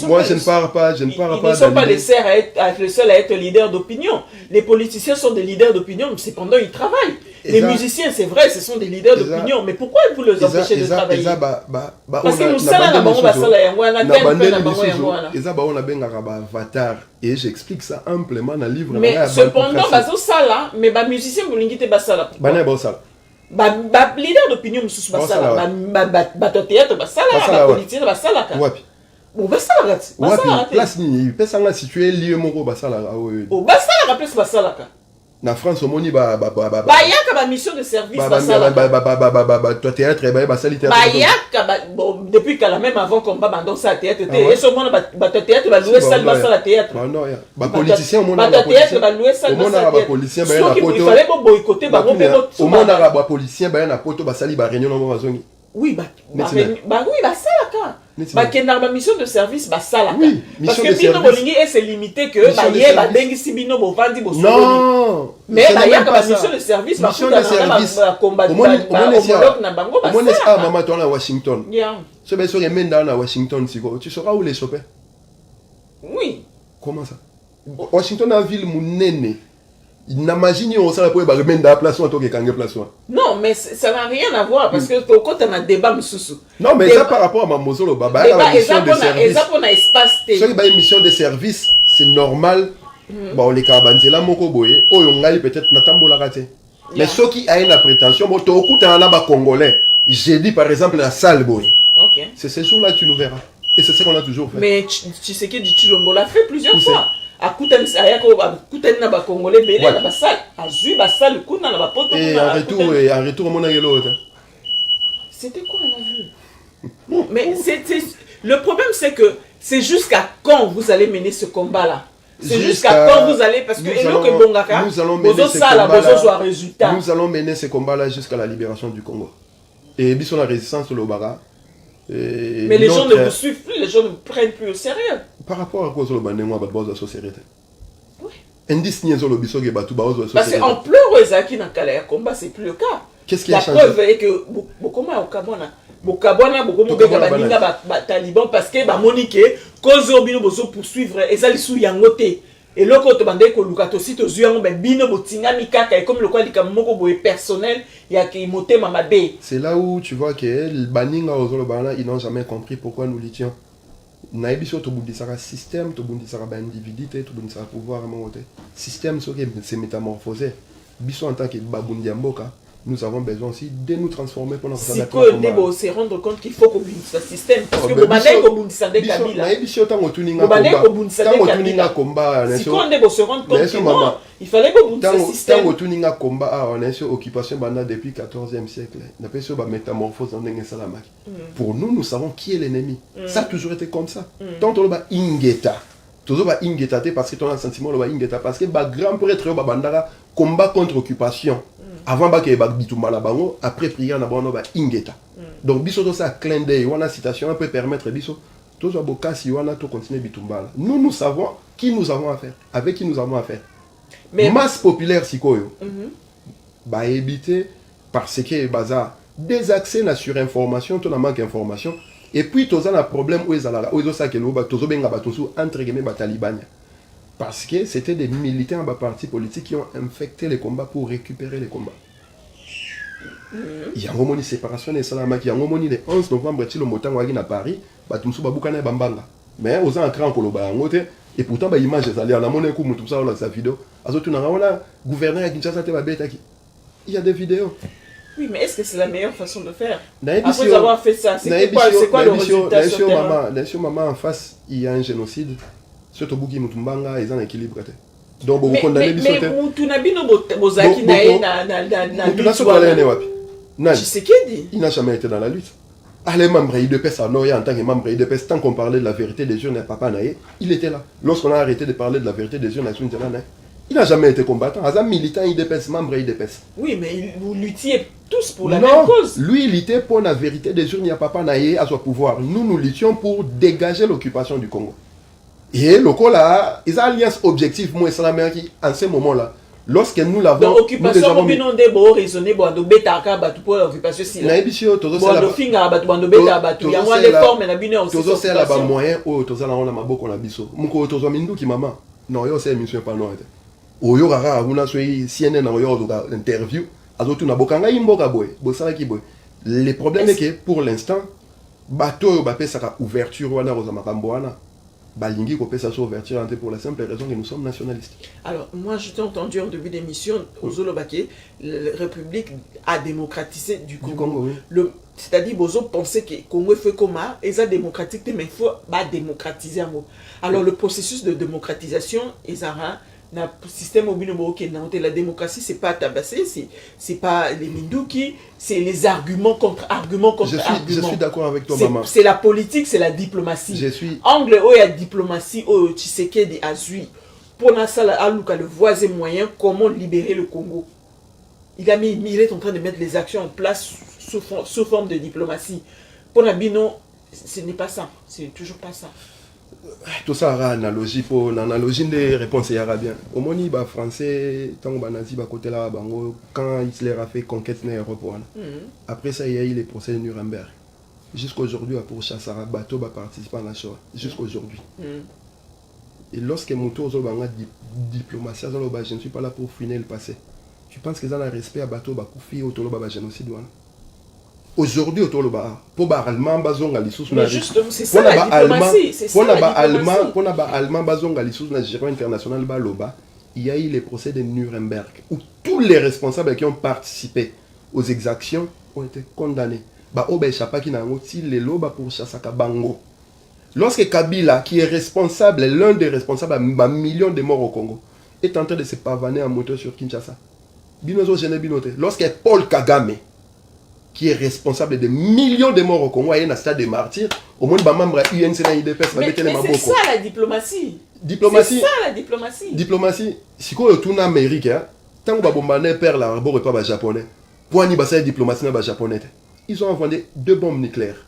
Moi, je ne parle pas. Ils ne sont pas les seuls à être leaders d'opinion. Les politiciens sont des leaders d'opinion, cependant ils travaillent. Les musiciens, c'est vrai, ce sont des leaders d'opinion. Mais pourquoi vous les empêchez de travailler? Parce que nous sommes et j'explique ça amplement dans le livre. Mais cependant, mais les musiciens, vous l'ingitez basala. Leader d'opinion, vous basala. Théâtre basala, politicien basala. Au Basala, place ni, peut-être situé lieu moko Basala. Au Basala, place Basala. Na France omoni yaka ba mission de service théâtre bon depuis kala même avant combat bandon ça théâtre et ce monde ba théâtre ba louer salle ba sala théâtre ba politicien ba théâtre ba louer salle ba sala politicien ba na poto il fallait boycotter ba au monde ba politicien ba na poto ba sali ba réunion no bazongi oui oui ça là bah que mission de service bah ça là parce que bino bolingi et c'est limité que bah yé bah dengi si bino bo vandi bo non mais bah y a comme mission de service bah combat na bango bah ça maman toi à Washington ce ben sur les mains dans Washington tu sauras où les choper oui comment ça Washington a ville munene n'imagine on ça pour remettre dans la place en tant que kange place. Non mais ça n'a rien à voir parce que quand on a débat msusu. Non mais ça par rapport à ma mosolo baba la mission de service. Ça pour espace té. Ça ba mission de service, c'est normal. Bon les kabanzela moko boye, oyo ngai peut-être natambola raté. Mais ceux qui a une prétention bon to okuta na ba congolais. J'ai dit par exemple la salle boye. OK. C'est ce jour-là tu nous verras. Et c'est ce qu'on a toujours fait. Mais tu sais que Chilombo l'a fait plusieurs fois. A kutani ayako kutani na ba congolais belé na ba salle azui ba salle kuna na ba poto et en retour mon angelo c'était quoi on a vu mais c'était le problème c'est que c'est jusqu'à quand vous allez mener ce combat là c'est jusqu'à quand vous allez parce que nous allons mener ce combat là jusqu'à la libération du Congo et biso la résistance au Bara. Mais les gens ne vous suivent plus, les gens ne vous prennent plus au sérieux. Par rapport à quoi sur le bandé, moi, je suis société. Oui. Indice ni sur le biso que batu baozo société. Parce qu'en pleurant Ezaki dans le combat, c'est plus le cas. Qu'est-ce qui a changé? La preuve est que beaucoup au Kabona, beaucoup de talibans parce que Monique, cause au bino bozo poursuivre et ça les sous yangote. Et là quand tu bandé que Lukato si tu zuyango ben bino botinga mikaka et comme le quoi dika moko boye personnel ya ki moté mamade. C'est là où tu vois que le baninga ozolo bana ils n'ont jamais compris pourquoi nous luttions. Naïbiso to bundisara système to bundisara ba individualité to bundisara pouvoir monter. Système so que c'est métamorphosé. Biso en tant que babundi mboka nous avons besoin aussi de nous transformer pour notre si que Nebo se rendre compte qu'il faut qu'on bundisse ce système parce que Bobadé ko bundissa de Kabila. Naïbiso tango tuninga Bobadé ko bundissa de Kabila. Si qu'on Nebo se rendre compte que non, il fallait que bundisse ce système. Tango tuninga combat on est sur occupation banda depuis 14e siècle. Na pe sur ba métamorphose en ndenge salamaki. Pour nous nous savons qui est l'ennemi. Ça a toujours été comme ça. Tant on ba ingeta. Toujours ba ingeta parce que ton sentiment le ba ingeta parce que ba grand prêtre ba bandara combat contre occupation. Avant que Bitumala bango, après prière na bango ba ingeta. Donc biso to ça clin d'œil, wana citation peut permettre biso to zo bokasi wana to continuer Bitumbala. Nous savons qui nous avons affaire, avec qui nous avons affaire. Mais masse populaire sikoyo. Ba éviter parce que bazar des accès na surinformation, to na manque d'information et puis to za na problème où ezala, où ça que lo ba to zo benga ba to sou entre guillemets ba talibania. Parce que c'était des militants de partis politiques qui ont infecté les combats pour récupérer les combats. Il y a une séparation des Salamaki. Il y a une le 11 novembre, le motan à Paris, Batumsu Baboukane Bambanga. Mais aux ancrans Koloba et pourtant, l'image est allée à la monnaie comme tout ça dans sa vidéo. Gouverneur à Kinshasa, il y a des vidéos. Oui, mais est-ce que c'est la meilleure façon de faire? Après avoir fait ça, c'est quoi le résultat sur terrain? Maman, en face, il y a un génocide. Surtout Bouki Mutumbanga, ils ont un équilibre. Donc, vous condamnez Bissau. Mais Mutunabino Bozaki na il n'a jamais été dans la lutte. Les membres IDPS à Noya en tant que membre IDPS, tant qu'on parlait de la vérité des jeunes, papa Naé, il était là. Lorsqu'on a arrêté de parler de la vérité des jeunes, il n'a jamais été combattant. Un militant IDPS, membre IDPS. Oui, mais vous luttiez tous pour la même cause. Lui, il luttait pour la vérité des jeunes, il n'y a papa Naé à son pouvoir. Nous luttions pour dégager l'occupation du Congo. Et le coup là, ils ont alliance objectif, moi, qui en ce moment-là, lorsque nous l'avons. Donc, occupation, nous avons dit, bon, raisonner, bon, de bêta, pour l'occupation, si là. Bon, de finga, bon, de bêta, il y a moins de formes, mais il y a aussi. Tous ces là-bas moyens, oh, tous ces là, on a ma boque, on a biso. Mouko, tous ces mindou qui maman. Non, yo, c'est mission pas non. Oyo, rara, on a suivi CNN, on a interview. Azotu na bokanga imboka boy, bosala ki boy. Le problème est que pour l'instant, bateau, bapé, ça a ouverture, on a rosamakamboana. Balingi qu'on peut s'assurer ouverture pour la simple raison que nous sommes nationalistes. Alors, moi, je t'ai entendu en début d'émission, au Zolobake, la République a démocratisé du Congo. Oui. C'est-à-dire, Bozo pensait que le Congo fait comme ça, et ça démocratique, mais il faut démocratiser un mot. Alors, le processus de démocratisation, ils ont na système la démocratie c'est pas tabasser, c'est pas les Minduki, c'est les arguments contre arguments contre arguments. Je suis d'accord avec toi, maman. C'est la politique, c'est la diplomatie. Je suis angle où il y a diplomatie au Tshisekedi azui pour le voisin moyen comment libérer le Congo. Il est en train de mettre les actions en place sous forme de diplomatie. Pour Nabino, ce n'est pas ça, c'est toujours pas ça. Tout ça a analogie pour l'analogie des réponses arabien. Au moni ba français tant ba nazi ba côté là bango quand Hitler a fait conquête na Europe. Après ça il y a eu les procès de Nuremberg. Jusqu'aujourd'hui pour Chassara bateau ba participer à la Shoah jusqu'aujourd'hui. Et lorsque mon tour zo banga diplomatie je ne suis pas là pour finir le passé. Tu penses que ça a respect à bateau ba koufi autour ba génocide wana? Aujourd'hui autour de pour allemand bazonga lisous na c'est ça la diplomatie, c'est ça pour allemand bazonga lisous na gérant international baloba, il y a eu les procès de Nuremberg où tous les responsables qui ont participé aux exactions ont été condamnés. Ba oba chapa ki na ngoti le loba pour Chassaka Bango. Lorsque Kabila qui est responsable, l'un des responsables à millions de morts au Congo, est en train de se pavaner en moto sur Kinshasa. Binozo gene binote. Lorsque Paul Kagame qui est responsable de millions de morts au Congo, il y a un stade de martyrs, au moins de membres UNC na IDPS, mais c'est ça la diplomatie. Diplomatie. C'est ça la diplomatie. Diplomatie. Si quoi tout en Amérique, tant que Babombane perd l'arbre et pas les Japonais, pour n'y passer la diplomatie na Japonais, ils ont envoyé 2 bombes nucléaires.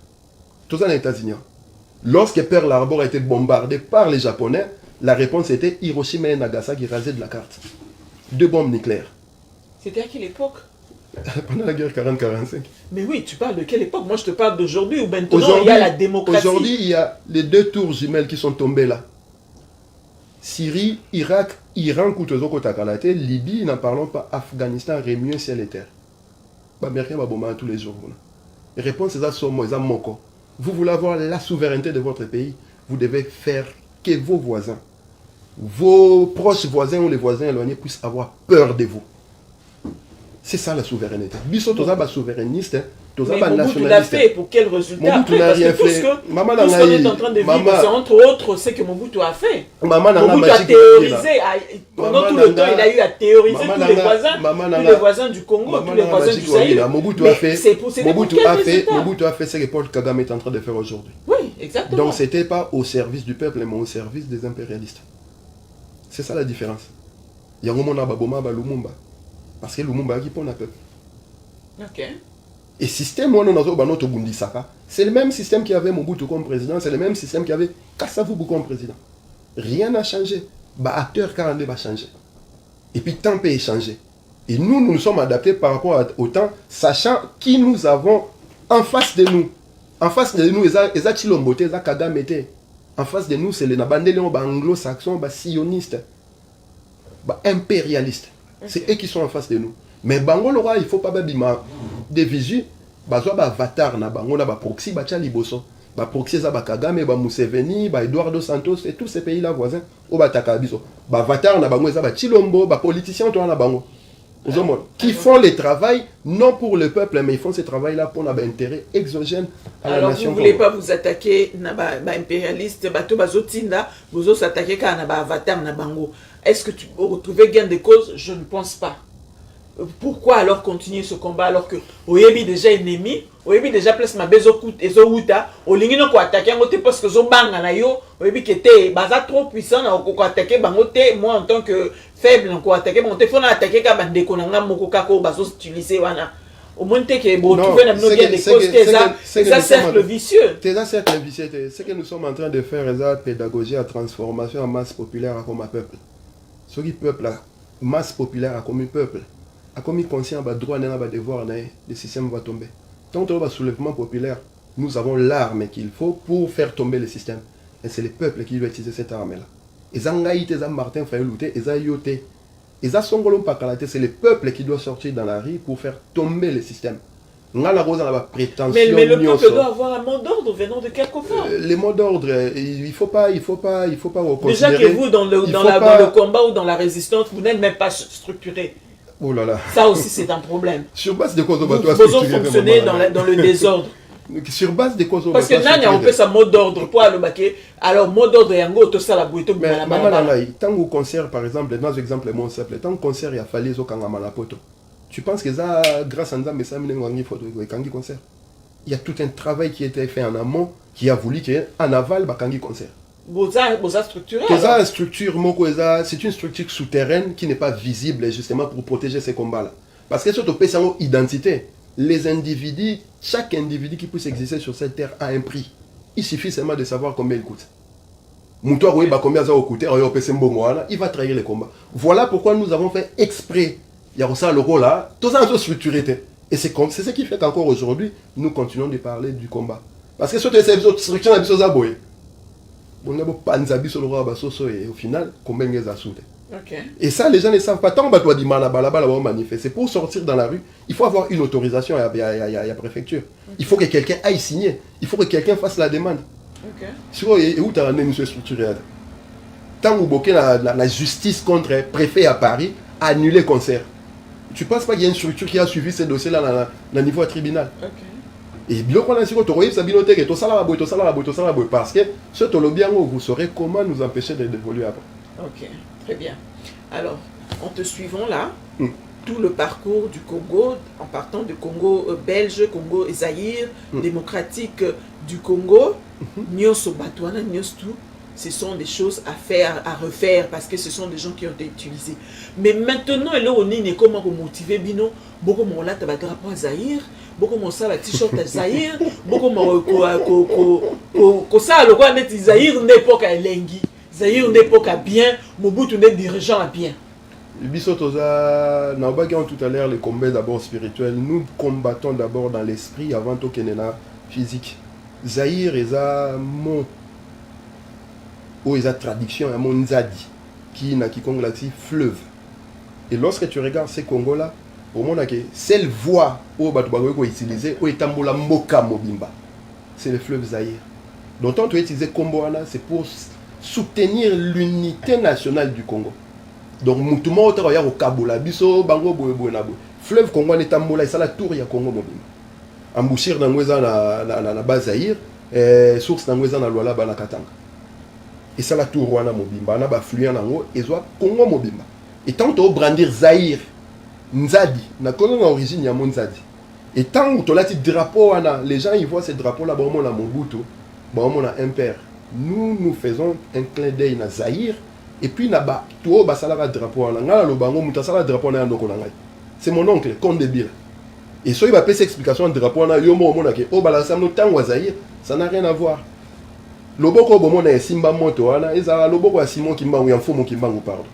Tout ça dans les États-Unis. Lorsque Pearl Harbor a été bombardé par les Japonais, la réponse était Hiroshima et Nagasaki rasés de la carte. 2 bombes nucléaires. C'était à quelle époque? Pendant la guerre 40-45. Mais oui, tu parles de quelle époque? Moi, je te parle d'aujourd'hui où maintenant il y a la démocratie. Aujourd'hui, il y a les 2 tours jumelles qui sont tombées là. Syrie, Irak, Iran, Koutozoko Takalate, Libye, n'en parlons pas, Afghanistan, Rémieux, ciel et terre. Américain va bombarder tous les jours. Réponse c'est ça, Somo, c'est Moko. Vous voulez avoir la souveraineté de votre pays, vous devez faire que vos voisins, vos proches voisins ou les voisins éloignés puissent avoir peur de vous. C'est ça la souveraineté. Bissot, tu es souverainiste, tu es nationaliste. Tu l'as fait pour quel résultat? Mobutu n'a rien fait. Maman tout ce qu'on est en train de vivre, c'est entre autres ce que Mobutu a fait. Mobutu a théorisé, pendant tout le temps, il a eu à théoriser tous les voisins du Congo, tous les voisins du Sahel. Mobutu a fait ce que Paul Kagame est en train de faire aujourd'hui. Oui, exactement. Donc c'était pas au service du peuple, mais au service des impérialistes. C'est ça la différence. Il y a un moment où Lumumba. Parce que Lumumba qui pour le peuple. Ok. Et le système, c'est le même système qui avait Mobutu comme président, c'est le même système qui avait Kasavubu comme président. Rien n'a changé. Acteur 42 va changer. Et puis, le temps peut changer. Et nous, nous sommes adaptés par rapport au temps, sachant qui nous avons en face de nous. En face de nous, les Chilombote, les Kagamete. En face de nous, c'est les Nabandeléons, les anglo-saxons, les sionistes, les impérialistes. C'est eux qui sont en face de nous. Mais Bango Lora, il ne faut pas des visus. Bazo ba avatar na bango na ba proxy ba liboso. Ba proxy za ba Kagame, ba Museveni, ba Eduardo Santos et tous ces pays là voisins au ba takabiso. Ba avatar na bango za ba Chilombo, ba politiciens to na bango. Qui font le travail non pour le peuple mais ils font ce travail là pour un intérêt exogène à la nation. Alors vous voulez pas vous attaquer na ba impérialiste bato bazotinda, vous s'attaquer ka na ba avatar na bango. Est-ce que tu peux retrouver gain de cause? Je ne pense pas. Pourquoi alors continuer ce combat alors que Oyebi déjà ennemi, Oyebi déjà place ma bezo wuta, olingi no ko attaquer ngote parce que zo banga na yo, Oyebi qui était baza trop puissant na ko attaquer bangote, moi en tant que faible na ko attaquer bangote faut na attaquer ka bande ko na moko ka ko bazo utiliser wana. Au moins que bon trouver na gain de cause c'est ça cercle vicieux. C'est ça cercle vicieux, c'est que nous sommes en train de faire la pédagogie à transformation en masse populaire à comme un peuple. Ce qui peuple la masse populaire à comme un peuple. A comme conscient bah droit n'a pas devoir le système va tomber. Tant que le soulèvement populaire, nous avons l'arme qu'il faut pour faire tomber le système. Et c'est le peuple qui doit utiliser cette arme là. Et Zangaïte, Martin Fayolouté, et Zayoté, et Zasongolom Pakalate, c'est le peuple qui doit sortir dans la rue pour faire tomber le système. Mais le peuple doit avoir un mot d'ordre venant de quelque part. Les mots d'ordre, il faut pas déjà que vous dans le combat ou dans la résistance, vous n'êtes même pas structuré. Oh là là. Ça aussi c'est un problème. Sur base de quoi vous fonctionnez dans le désordre. Sur base de quoi? Parce que Nanya, on peut ça mot d'ordre pour le baquet. Alors, mot d'ordre, yango, tout ça, la bouille, tout mais maman, tant au concert, par exemple, dans l'exemple, mon simple, tant au concert, il a fallu au Kangama la poto. Tu penses que ça, grâce à Nzam, mais ça, il concert. Il y a tout un travail qui a été fait en amont, qui a voulu qu'en aval, bah, Kangi concert. Boza structuré. C'est une structure souterraine qui n'est pas visible justement pour protéger ces combats-là. Parce que surtout, c'est une identité. Les individus, chaque individu qui puisse exister sur cette terre a un prix. Il suffit seulement de savoir combien il coûte. Moutoua, oui, combien ça va coûter, il va trahir les combats. Voilà pourquoi nous avons fait exprès. Il y a ça le rôle là, tout ça est structuré. Et c'est ce qui fait qu'encore aujourd'hui, nous continuons de parler du combat. Parce que sur ces autres structures, on a besoin et au final, combien ils ont sauté. Et ça, les gens ne savent pas. Tant que tu as manifester, pour sortir dans la rue, il faut avoir une autorisation à la préfecture. Il faut que quelqu'un aille signer. Il faut que quelqu'un fasse la demande. Et où tu as une structure? Tant que la justice contre le préfet à Paris a annulé le concert. Tu ne penses pas qu'il y a une structure qui a suivi ces dossiers-là dans le niveau tribunal? Et bien qu'on a dit que tout ça parce que ce bien vous saurez comment nous empêcher d'évoluer après. Ok, très bien. Alors, en te suivant là, tout le parcours du Congo, en partant du Congo belge, Congo Zaïre, démocratique du Congo, Nyoso Batouana, Nyostou, ce sont des choses à faire, à refaire, parce que ce sont des gens qui ont été utilisés. Mais maintenant, on est comment motiver Bino, beaucoup mon là, tu vas drapeau à Zaïre, beaucoup mon ça, la t-shirt à Zaïre, beaucoup mon ça, le roi net Zaïre n'est pas qu'à Lengi, Zaïre n'est pas qu'à bien, Mobutu n'est dirigeant à bien. Bisotoza, nous avons tout à l'heure les combats d'abord spirituels. Nous combattons d'abord dans l'esprit avant tout qu'il y ait physique. Zaïre est un mot. Ou ils ont traduction à mon Nzadi, qui n'a qui fleuve. Et lorsque tu regardes ces Congos-là, au monde c'est le voie où tu utiliser, où est Moka Mobimba. C'est le fleuve Zaïre. Donc, quand tu utilises Komboana, c'est pour soutenir l'unité nationale du Congo. Donc, Moutouma, au Kabola, Biso, Bango, Boenabo. Fleuve Congo, est Tambola, et ça la tour, il y a Congo Mobimba. Embouchir dans la base Zaïre, source dans la Luala, Banakatanga. Et ça la tour wana mobimba na ba fluent nango ezwa Congo mobimba. Et tant to brandir Zaïre Nzadi na Congo origine ya Nzadi. Et tant to la ti drapeau wana les gens ils voient ces drapeaux là bon na Mobutu, bon na impère. Nous faisons un clin d'œil na Zaïre et puis na ba to ba sala ba drapeau wana ngala lo bango muta sala drapeau na ndoko na ngai. C'est mon oncle Comte de Bila. Et so il va passer explication de drapeau na yo mo na ke o ba la samno tango Zaïre, ça n'a rien à voir. Loboko bomo na Simba moto wana ezala loboko ya Simon Kimbangu ya Mfumu Kimbangu pardon.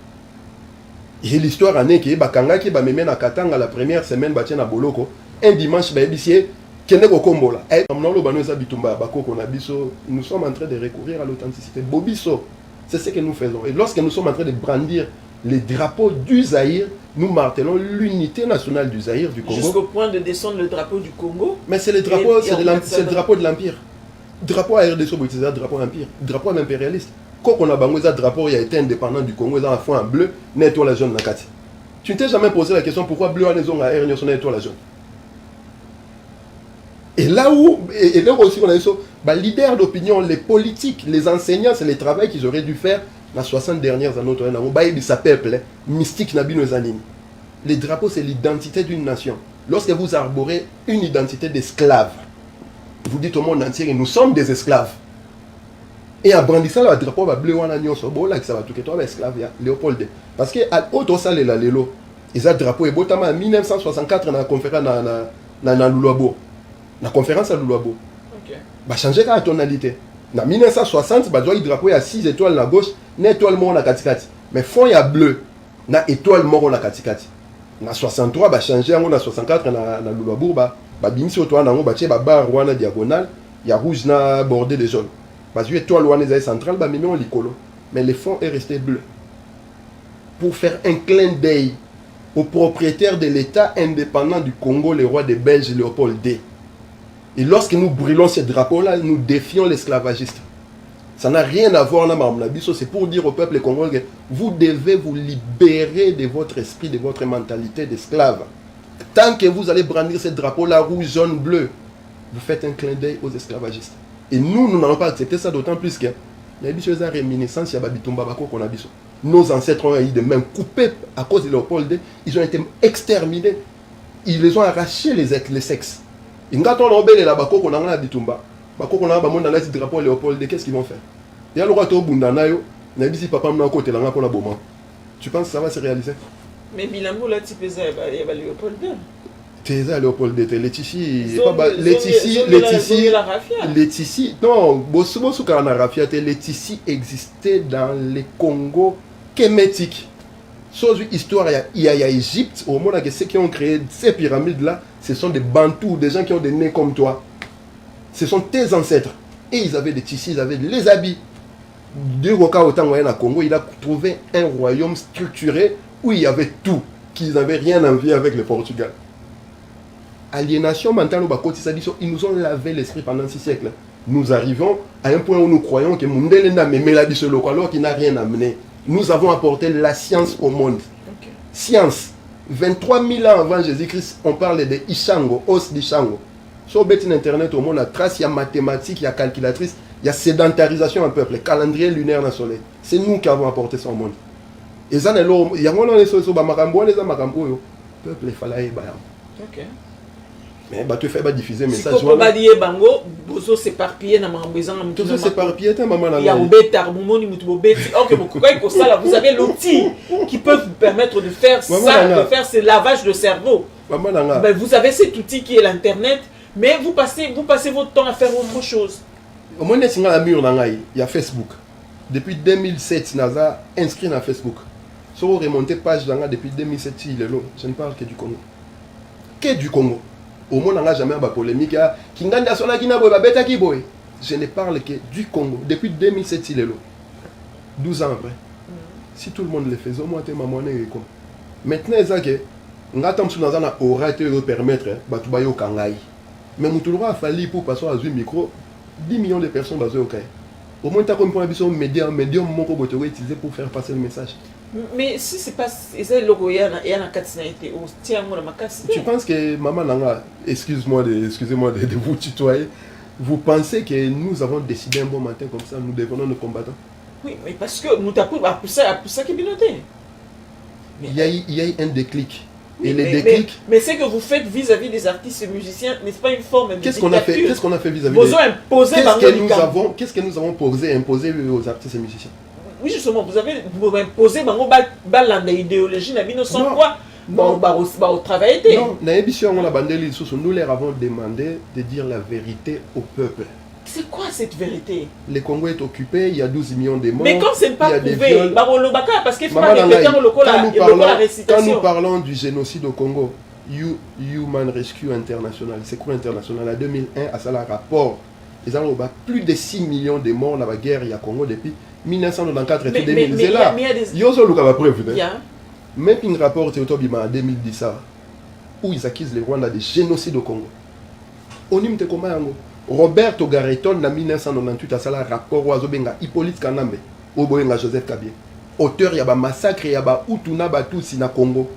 Et l'histoire en est que bakanga ki ba meme na Katanga la première semaine ba na boloko un dimanche ba ebisie kende ko kombola. Et maintenant lo bano eza bitumba bakoko na biso, nous sommes en train de recourir à l'authenticité. Bobiso, c'est ce que nous faisons. Et lorsque nous sommes en train de brandir les drapeaux du Zaïre, nous martelons l'unité nationale du Zaïre du Congo. Jusqu'au point de descendre le drapeau du Congo. Mais c'est le drapeau, c'est le drapeau de l'Empire. Drapeau à RDC, c'est un drapeau empire, drapeau impérialiste. Quand on a bangé un drapeau, il a été indépendant du Congo, il a un fond en bleu, une étoile jaune dans Kati. Tu ne t'es jamais posé la question pourquoi bleu en maison à RDC, une étoile jaune. Et là où, et là aussi, on a eu ça, leader d'opinion, les politiques, les enseignants, c'est le travail qu'ils auraient dû faire dans les 60 dernières années. Il s'appelle mystique Nabino Zanini. Les drapeaux, c'est l'identité d'une nation. Lorsque vous arborez une identité d'esclave, vous dites au monde entier que nous sommes des esclaves. Et en brandissant le drapeau, bleu, on a ça va tout que toi, esclave, Léopold. Parce que à autre ça, ils ont drapeau et en 1964 dans la conférence dans Luluabo. La conférence à Luluabo. Bah changer la tonalité. En 1960, bah le drapeau a 6 étoiles à la gauche, une étoile mort na katikati. Mais fond il y a bleu, na étoile mort na katikati. En 63, bah changer en 64 na Luluabo, bah bimisi oto wana ngo batie ba barre wana diagonale ya rouge na bordé de jaune parce que étoile wana est centrale ba mimi on likolo mais le fond est resté bleu pour faire un clin d'œil au propriétaire de l'État indépendant du Congo, le roi des Belges Léopold II. Et lorsque nous brûlons ces drapeaux là, nous défions l'esclavagiste. Ça n'a rien à voir avec c'est pour dire au peuple congolais que vous devez vous libérer de votre esprit, de votre mentalité d'esclave. Tant que vous allez brandir ce drapeau là, rouge, jaune, bleu, vous faites un clin d'œil aux esclavagistes. Et nous n'allons pas accepter ça, d'autant plus que il y a des réminiscences, il y a Babitumba Bako qu'on a dit. Nos ancêtres ont eu des mains coupées à cause de Léopold II. Ils ont été exterminés. Ils les ont arraché les sexes. Et quand on a obéi la Bako qu'on a dit Tumba, Bako qu'on a dit le drapeau Léopold II, qu'est-ce qu'ils vont faire? Il y a le roi Tobundanayo, il a dit si papa m'a côté là pour la bombe. Tu penses que ça va se réaliser? Mais Bilambo là, tu peux dire, il y a Léopold II. Teza Léopold II, Laetitia, non, Bosubosu Karana Rafia, Laetitia existait dans les Congo kémétiques. Chose histoire, il y a Égypte, au moment où ceux qui ont créé ces pyramides-là, ce sont des Bantous, des gens qui ont des nez comme toi. Ce sont tes ancêtres. Et ils avaient des tissus, ils avaient les habits. De Roka au Congo, il a trouvé un royaume structuré où il y avait tout, qu'ils n'avaient rien à envier avec le Portugal. Aliénation mentale au Bakoti, ils nous ont lavé l'esprit pendant 6 siècles. Nous arrivons à un point où nous croyons que Mundele n'a même la Bissolo, alors qu'il n'a rien amené. Nous avons apporté la science au monde. Okay. Science. 23 000 ans avant Jésus-Christ, on parle de Ishango, os d'Ishango. Sur le internet, au monde, il y a trace, il y a mathématiques, il y a calculatrice, il y a sédentarisation en peuple, calendrier lunaire dans le soleil. C'est nous qui avons apporté ça au monde. Et ça, il y a un peuple, il fallait. Ok. Mais tu fais diffuser le message. Si tu veux dire bango, bozo s'éparpiller dans ma maison. Tout s'éparpiller, ta maman. Il y a vous avez l'outil qui peut vous permettre de faire ça, de faire ce lavage de cerveau. Ben, vous avez cet outil qui est l'internet, mais vous passez votre temps à faire autre chose. Au moins, il y a Facebook. Depuis 2007, Naza inscrit dans Facebook. Si vous remontez page depuis 2007, je ne parle que du Congo. Que du Congo. Au monde, on n'a jamais eu de polémique. Je ne parle que du Congo. Depuis 2007, il est là. 12 ans après. Si tout le monde le faisait, au moins, tu es maman. Maintenant, on a permettre de mais il a fallu pour passer à un micro 10 millions de personnes dans le cas. Au moins, tu as compris un médium utilisé pour faire passer le message. Mais si c'est pas tu penses que maman Nanga, excusez-moi de vous tutoyer, vous pensez que nous avons décidé un bon matin comme ça, nous devenons nos combattants? Oui, mais parce que nous t'avons poussé qui binoté. Il y a eu un déclic. Oui, et les déclics. Mais ce que vous faites vis-à-vis des artistes et musiciens, n'est-ce pas une forme de dictature? Qu'est-ce qu'on a fait vis-à-vis Qu'est-ce que nous avons imposé aux artistes et musiciens? Oui, justement, vous avez imposé l'idéologie, sans quoi au travail. Non, nous leur avons demandé de dire la vérité au peuple. C'est quoi cette vérité? Le Congo est occupé, il y a 12 millions de morts. Mais quand ce n'est pas prouvé, parce qu'il faut pas répéter quand nous parlons du génocide au Congo, Human Rescue International, Secours International, en 2001, à ça le rapport, ils ont plus de 6 millions de morts dans la guerre au Congo depuis 1994 et 2000. C'est là. Il y a une preuve. Même un rapport en 2010 où ils accusent les Rwandais de génocide au Congo. On y comment Roberto Garreton en 1998 a un rapport à Hippolyte Kanambe au Joseph Kabila. Auteur il y a un massacre, il y a un Outuna Batutsi na Congo.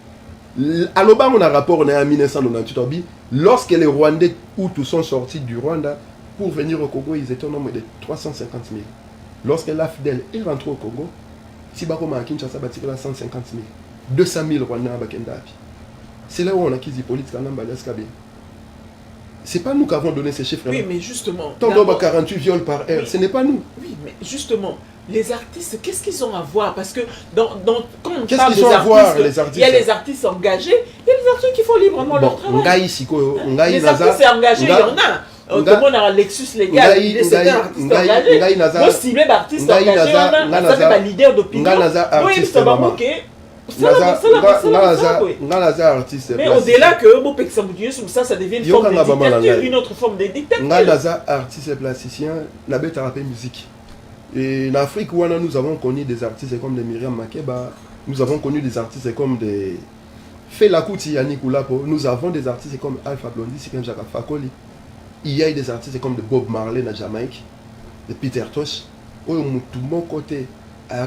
Alors on a un rapport en 1998 lorsque les Rwandais Hutus sont sortis du Rwanda pour venir au Congo, ils étaient au nombre de 350 000. Lorsque l'AFDEL est rentré au Congo, si Bakoma à Kinshasa bâtit 150 000, 200 000 Rwandais à Bakendapi. C'est là où on a acquis Hippolyte Kanambe à Kabila. C'est pas nous qui avons donné ces chiffres. Oui, mais justement. Tant d'hommes à 48 viols par heure, ce n'est pas nous. Oui, mais justement, les artistes, qu'est-ce qu'ils ont à voir? Parce que quand on qu'est-ce parle qu'ils ont à voir, les artistes? Il y a les artistes engagés, il y a les artistes qui font librement leur travail. Les artistes engagés, il y en a. Comme on a Lexus Légal, c'est un artiste engagé. Moi, ciblé d'artistes engagés, on a ça fait leader d'opinion. Oui, ça va manquer. Mais au-delà que ça devient une forme de dictature, une autre forme de dictature. Naza artiste plasticien, la bête à la musique. Et en Afrique, nous avons connu des artistes comme des Myriam Makeba, nous avons connu des artistes comme des Fela Kuti, Yannick Oulapo, nous avons des artistes comme Alpha Blondy, Sikem Jaka Fakoli. Il y a des artistes comme de Bob Marley na Jamaïque, de Peter Tosh, où tout mon côté. Mais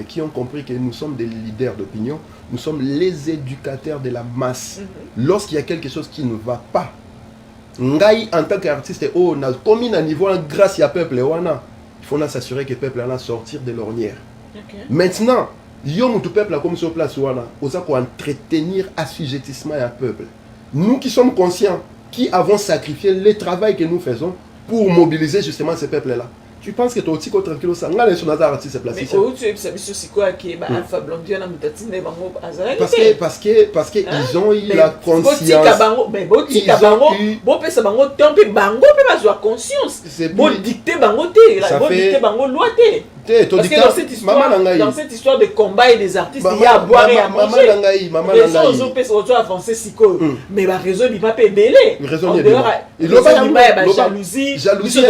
qui ont compris que nous sommes des leaders d'opinion, nous sommes les éducateurs de la masse. Lorsqu'il y a quelque chose qui ne va pas, ngai en tant qu'artiste oh na commune à niveau grâce à peuple wana il faut s'assurer que le peuple va sortir de l'ornière. Maintenant yo mutu peuple comme sur place wana oza ko entretenir assujettissement à peuple. Nous qui sommes conscients qui avons sacrifié le travail que nous faisons pour mobiliser justement ces peuples là. Tu penses que toi aussi tranquille ça ngale sur notre artiste placé. Mais où tu es c'est quoi qui est Alpha Blondy na mutatine bango azali. Parce que ils ont eu la conscience. Mais botika bango bo pesa bango tempe bango pe bazwa conscience. Bo dicter bango te, bo dicter bango loi te. Parce que dans cette histoire de combat et des artistes, il y a à boire et à manger. Les autres peuvent avancer si quoi. Mais la raison n'est pas belé. Raison n'est pas. Il y a jalousie. Jalousie.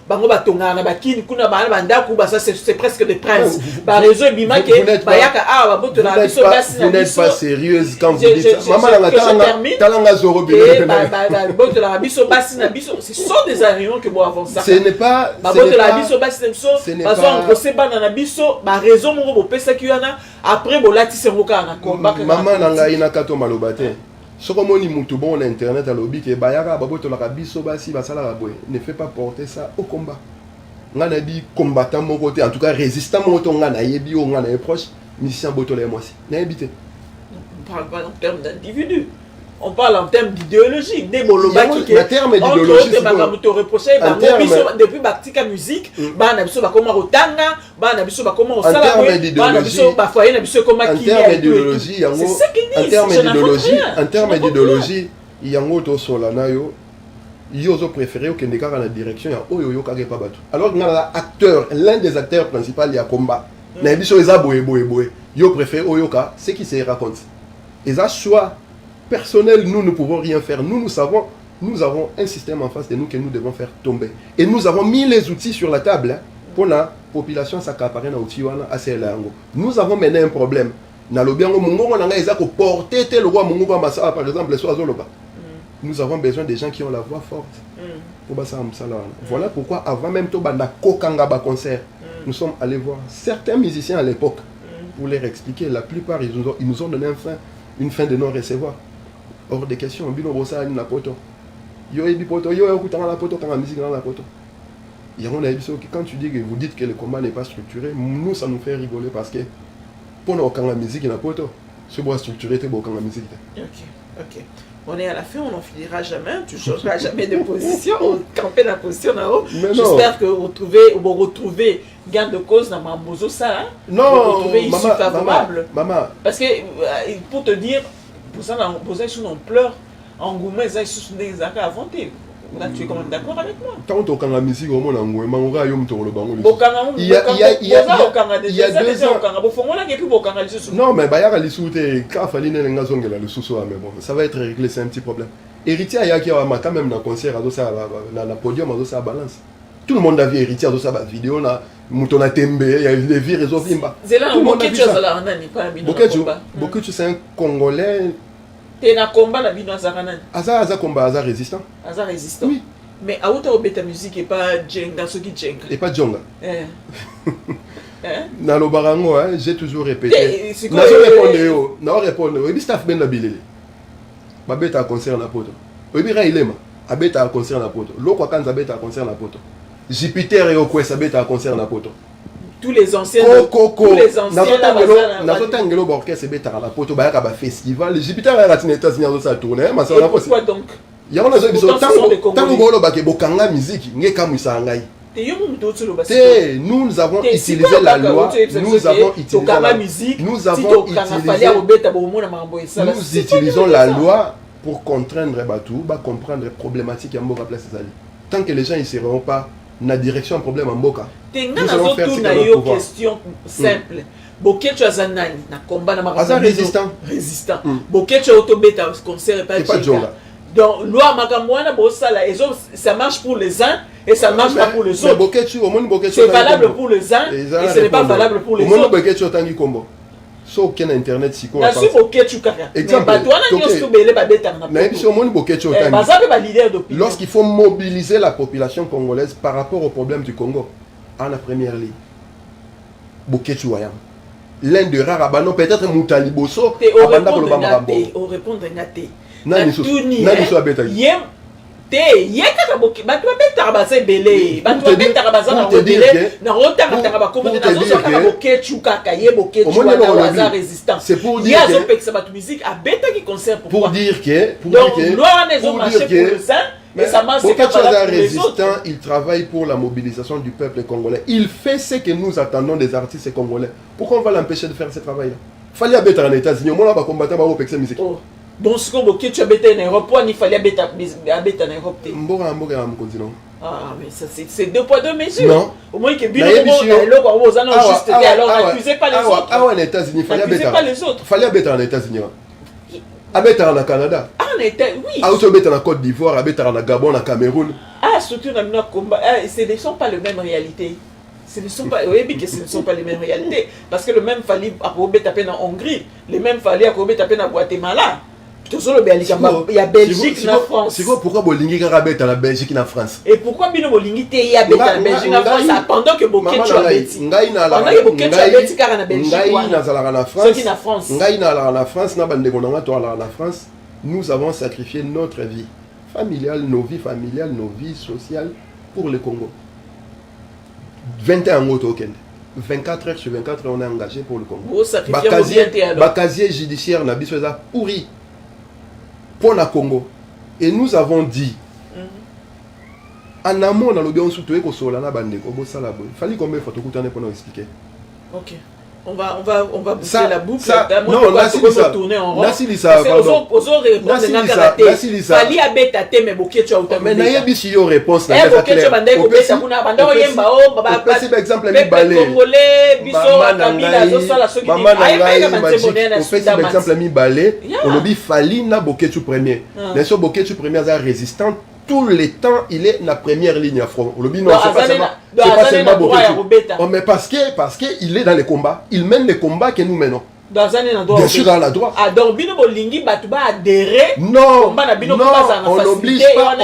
Bango batonga na bakini kuna bana bandaku basa c'est presque des princes. Ba raison bima ke bayaka ah baboto na biso basi na vous n'êtes pas sérieuse quand vous dites ça. Maman la talanga zoro bino. Ba boto na biso basi na biso ce sont des arguments que bon avant ça. Ce n'est pas baboto na biso basi na biso bazo procès bana na biso ba raison mo bo pesa ki wana après bolati se roka na combat. Maman na ngai na kato malobate. Soko moni mutu bon internet à lobby ke bayaka baboto la biso basi basala raboy ne fait pas porter ça au combat. Ngana bi combattant mon côté en tout cas résistant mon côté ngana yebi o ngana est proche musicien boto les moi aussi. Na habité. On parle pas en termes d'individu. On parle en termes d'idéologie. Des boloba qui est en termes d'idéologie. Depuis Baktika musique, bana biso bakoma rotanga, bana biso bakoma osala, bana biso bafoyer na biso koma ki. En termes d'idéologie, en termes d'idéologie, yango to solana yo. Ils ont préféré que les gars dans la direction ya oyo yo kage pas batu. Alors que l'acteur, l'un des acteurs principaux il y a combat. Na biso eza boye. Yo préféré oyoka, c'est qui se raconte. Et ça choix personnel, nous ne pouvons rien faire. Nous avons un système en face de nous que nous devons faire tomber. Et nous avons mis les outils sur la table pour la population s'accaparer na outil wana assez lango. Nous avons maintenant un problème. Na lobiango mungo nanga eza ko porter tel roi mungo massa par exemple les oiseaux loba. Nous avons besoin des gens qui ont la voix forte. Voilà pourquoi avant même to banda kokanga ba concert, nous sommes allés voir certains musiciens à l'époque pour leur expliquer. La plupart ils nous ont donné une fin de non-recevoir. Hors de question, bino bossa na poto. Yo ebi poto, yo ekutanga la poto quand la musique dans la poto. Quand tu dis que vous dites que le combat n'est pas structuré, nous ça nous fait rigoler parce que pour nous quand la musique na poto, ce bois structuré c'est beau quand la musique. OK. On est à la fin, on n'en finira jamais, tu ne changeras jamais de position, on campait la position là-haut. J'espère que vous retrouvez gain de cause dans ma mozo ça. Non, vous retrouvez issue favorable. Maman. Parce que pour te dire, pour ça, on pleure, en gourmet, ils sont des actes inventés. Là, tu es quand même d'accord avec moi. Tant que la musique, on a un gourmet, il y a 2 ans. Non, mais Bayara Lissoute, Kafali Nengazonga, le sous mais bon, ça va être réglé, c'est un petit problème. Héritier Ayaki a quand même dans le concert, dans le podium, à balance. Tout le monde a vu Héritier dans sa vidéo, Moutona Tembe, il y a des vies réseaux Fimba. C'est là, Bokutu, c'est un Congolais. Tu es un combat la vie dans Zaranani. Aza combat, Aza résistant. Aza résistant. Oui. Mais à où ta musique et pas Djenga, ce qui Djenga. Et pas Djonga. Dans le barango, j'ai toujours répété. Non, répondre. Oui, staff ben la bilele. Babeta concert na poto. Oui, Railema. Abeta concert na poto. Loko Kanza beta concert na poto. Jupiter et Okwesa beta concert na poto. Tous les anciens. Tous les anciens. Nazotangelo borkese beta na poto bayaka ba festival. Jupiter a raté États-Unis dans sa tournée. Pourquoi donc? Il y a un autre qui bokanga musique, ngekamwisa ngai. Nous avons utilisé la loi, nous utilisons la loi pour contraindre Batou, comprendre les problématiques en Mboka place Zali. Tant que les gens ne seront pas dans la direction problème en Mboka. Nous allons faire une question simple. Bokecho azanani na combat na makambo résistant. Bokecho autobeta concert pas Djonga. Donc loi makamwana bosala et ça marche pour les uns et ça ne marche pas pour les autres. C'est valable pour les uns et ce n'est pas valable pour les autres. Bokecho tangi kombo. So aucun internet siko. Na su bokecho kaka. Exemple. Lorsqu'il faut mobiliser la population congolaise par rapport au problème du Congo en la première ligne. Bokecho wayam. l'un de rares non peut-être Moutali Bosso au répondre ngate nani so abeta te yeka boki batu babeta baza belé batu babeta baza na belé na rotanga tanga bakomo na zo soka boke chuka kaye boke chuka baza résistant c'est pour dire que yazo peksa batu musique a beta qui concert pour dire que donc loi ne zo marché pour le sein. Mais ça marche pas pour les autres. Il travaille pour la mobilisation du peuple congolais. Il fait ce que nous attendons des artistes congolais. Pourquoi on va l'empêcher de faire ce travail-là? Fallait habiter en États-Unis. Moi, là, combattre au Pexé musique. Bon, ce qu'on tu habites en Europe, il fallait habiter en Europe. Ah, mais ça, c'est 2 poids 2 mesures. Non. Au moins, que bien juste alors n'accusez pas les autres. Ah, en États-Unis, fallait habiter. Pas les autres. Fallait habiter en États-Unis. Habiter en Canada. Oui. Ah, tu habites en Côte d'Ivoire, habiter en Gabon, en Cameroun. Ah, surtout dans notre combat, ce ne sont pas les mêmes réalités. Ce ne sont pas, oui, que ce ne sont pas les mêmes réalités. Parce que le même fallait approber taper en Hongrie, le même fallait approber taper en Guatemala. Il y a Belgique et la France. C'est quoi pourquoi Bolingi habite en Belgique et en France? Et pourquoi Bino Bolingi habite en Belgique et en France pendant que Boketu habite? Pendant que Boketu habite car en Belgique. En France, nous avons sacrifié notre vie familiale, nos vies sociales pour le Congo. 21 mots token. 24 heures sur 24 heures, on est engagé pour le Congo. Casier judiciaire n'a pas pourri pour le Congo. Et nous avons dit, en amont, on a l'obéissance soutenue que sur la bande, il fallait combien de photos pour nous expliquer. Ok. On va boucler la boucle. Non, on a tourner en rond. Fali abeta te me bokie tu auto. Mais na yebi si yo réponse na bokie tu bande ko beta kuna bande ko yemba o baba. Par exemple mi balé. Congolais biso kabila zo sala soki. Par exemple mi balé, on lobi fali na bokie tu premier. Mais so bokie tu premier za résistant tout le temps, il est la première ligne à front. Non, c'est pas seulement Boketu. Mais parce que il est dans les combats. Il mène les combats que nous menons. Bien sûr, dans la droite. Non, on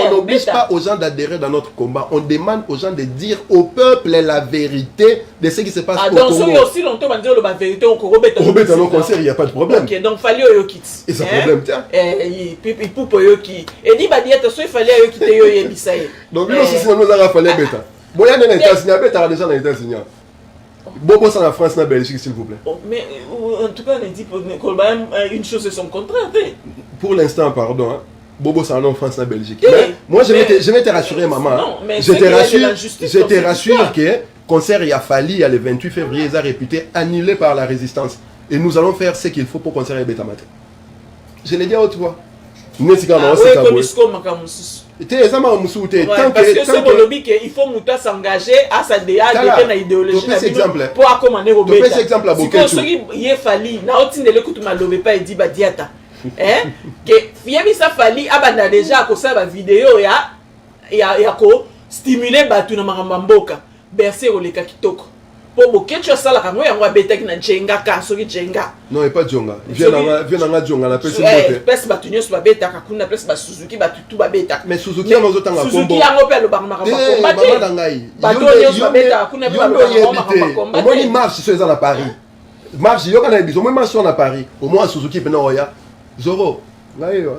n'oblige pas aux gens d'adhérer dans notre combat. On demande aux gens de dire au peuple la vérité de ce qui se passe au Congo. Donc, aussi longtemps, on va dire la vérité au Congo. Dans nos concerts, il n'y a pas de problème. Ok, donc, il fallait que quitte. Et ça problème, tiens. Et pour qui. Et dit, il fallait que quitte. Donc, nous aussi, nous avons fallu bêta. Bon, il y a des États-Unis, déjà dans les États-Unis. Bobo en France, en Belgique, s'il vous plaît. Mais en tout cas, on dit une chose et son contraire. Pour l'instant, pardon. Hein. Bobo en France, en Belgique. Moi, je vais te rassurer, maman. Non, mais je te rassure que le concert il a fallu, le 28 février, il a réputé annulé par la résistance. Et nous allons faire ce qu'il faut pour concert et Beta Matin. Je l'ai dit à haute voix. Oui, comme il se parce que c'est mon lobby qu'il faut s'engager à sa idéologie pour accommoder au bêta. Si il est fallu, pas dit badiata. Que ça fallu abandonner déjà à cause de la vidéo et à stimuler batu na mboka. Bercer au leka kitoko. Pour boke tu as la kango yango abeta ki na jenga ka soki jenga. Non, et pas jonga. Viens na jonga na pesi bote. Pesi batunyo so babeta ka kuna pesi ba Suzuki batutu babeta. Mais Suzuki yango zotanga kombo. Suzuki yango pe lo bakma ka komba. Mama na ngai. Batunyo so babeta kuna pe lo bakma ka komba. Au moins marche sur à Paris. Marche yo kana biso, au moins marche sur à Paris. Au moins Suzuki pe na oya. Zoro. Là yo.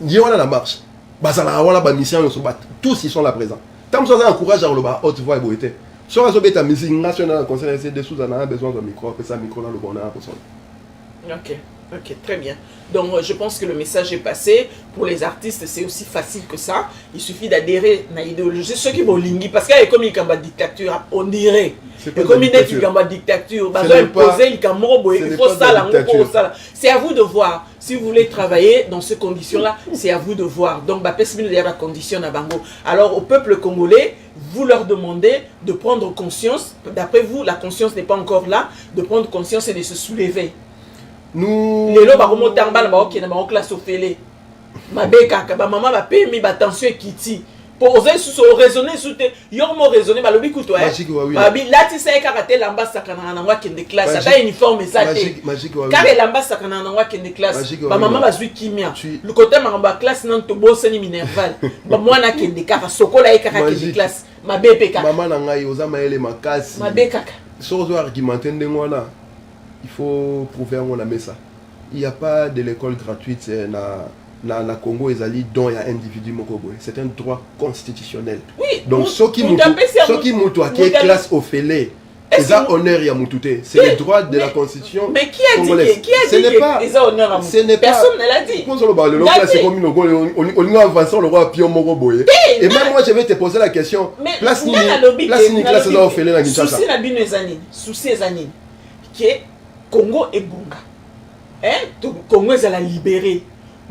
Yo na marche. Bazala wala ba mission yo so bat. Tous ils sont là présents. Tant que ça encourage à le ba haute voix et beauté. Sur la musique nationale, conseil des sous, on a besoin d'un micro, après ça, micro dans le bon pour ça. Ok, très bien. Donc, je pense que le message est passé. Pour les artistes, c'est aussi facile que ça. Il suffit d'adhérer à l'idéologie. Ceux qui vont lingui, parce qu'il y a comme il y a une dictature, on dirait. Et comme il y a une dictature, il faut ça. C'est à vous de voir. Si vous voulez travailler dans ces conditions-là, c'est à vous de voir. Donc, il y a la condition à Bango. Alors, au peuple congolais, vous leur demandez de prendre conscience. D'après vous, la conscience n'est pas encore là. De prendre conscience et de se soulever. Nous les lois remontent en bas na classe au félé ma beka ba maman ba pemi ba tension kiti pour oser sous raisonner sous te yomo raisonner ba lobi kuto ba bi lati sai karaté lamba sakana na ngwa kende classe ta uniforme ça te car lamba sakana na ngwa kende classe ba maman ba zui kimia le côté ma classe nan to bo seni minerval ba mwana kende kaka sokola e kaka kende classe ma bepeka maman na ngai oza maele makasi ma beka sozo argumenter ndengwana il faut prouver à mon ami ça. Il n'y a pas de l'école gratuite na Congo ezali dont il y a individu mokoboy. C'est un droit constitutionnel. Oui. Donc ceux qui mutu à quelle classe au fêlé, ils ont honneur ya mutute. C'est le droit de la constitution. Mais qui a dit qu'ils ont honneur à mutute? Personne ne l'a dit. Le classe c'est comme on avance le roi pion mokoboy. Et même moi je vais te poser la question. Place ni classe au fêlé na Kinshasa. Souci na bino ezanini. Souci ezanini. Que Congo est bonga. Congo ezala libéré.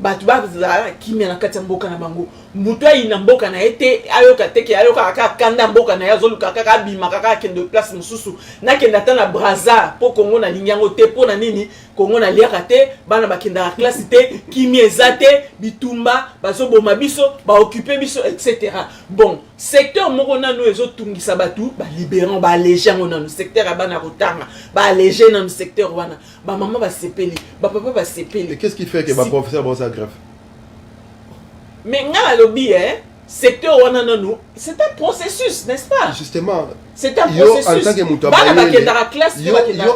Batu bazala kimi na kati mboka na bango mutu ina mboka na ete ayoka teke ayoka kanda mboka na yazoluka kaka bima kaka kende place mususu na kenda ta na Brazza po Congo na linyango te po na nini Congo na liaka te bana bakenda classe te kimi ezate bitumba bazo boma biso ba occuper biso etc. Bon secteur moko na no ezotungisa batu ba libérant ba alléger ngona no secteur abana rotanga ba alléger na no secteur wana ba maman ba sepeli ba papa ba sepeli. Et qu'est-ce qui fait que ba professeur bon ça grève? Mais nga lobby secteur wana nanu c'est un processus, n'est-ce pas? Justement, c'est un processus. En tant que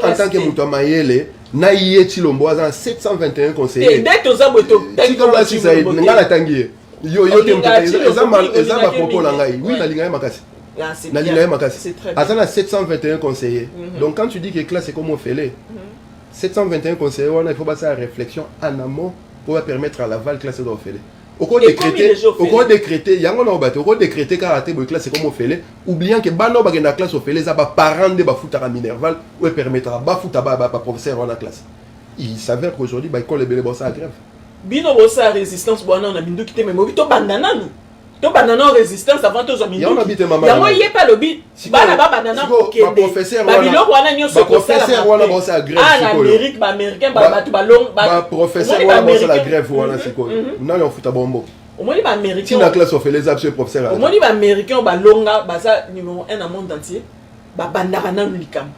en tant que Moutamayele, na yeti lombo azan 721 conseillers. Dès aux aboto. Si comme là si ça nga la tangier. Yo te eza ba propos la ngai. Oui, na linga makasi. Na linga makasi. Azan 721 conseillers. Donc quand tu dis que classe c'est comme on fait les 721 conseillers, il faut passer à la réflexion en amont pour permettre à la Val classe d'offrir. Au cours décrété, il y a un décrété karaté pour classe comme on fait, oubliant que bano bagena classe au fait les parents de bafutara minerval ou permettra bafuta ba professeur en la classe. Il s'avère qu'aujourd'hui ba école les bossa grève. Bino bossa résistance boana on a bindu kité mais mobito bandana nous. To banana résistance avant to zomindu. Ya moi yé pas lobby. Bana ba banana ko kende. Ba bilo wana nyoso ko sala. Professeur wana bossa grève. Ah Amérique ba américain ba batu ba long ba professeur wana bossa la grève wana siko. Non on futa bombo. Au moins les américains. Si la classe fait les absolus professeurs. Au moins les américains ba longa ba ça numéro 1 dans le monde entier. Ba bandana na likam.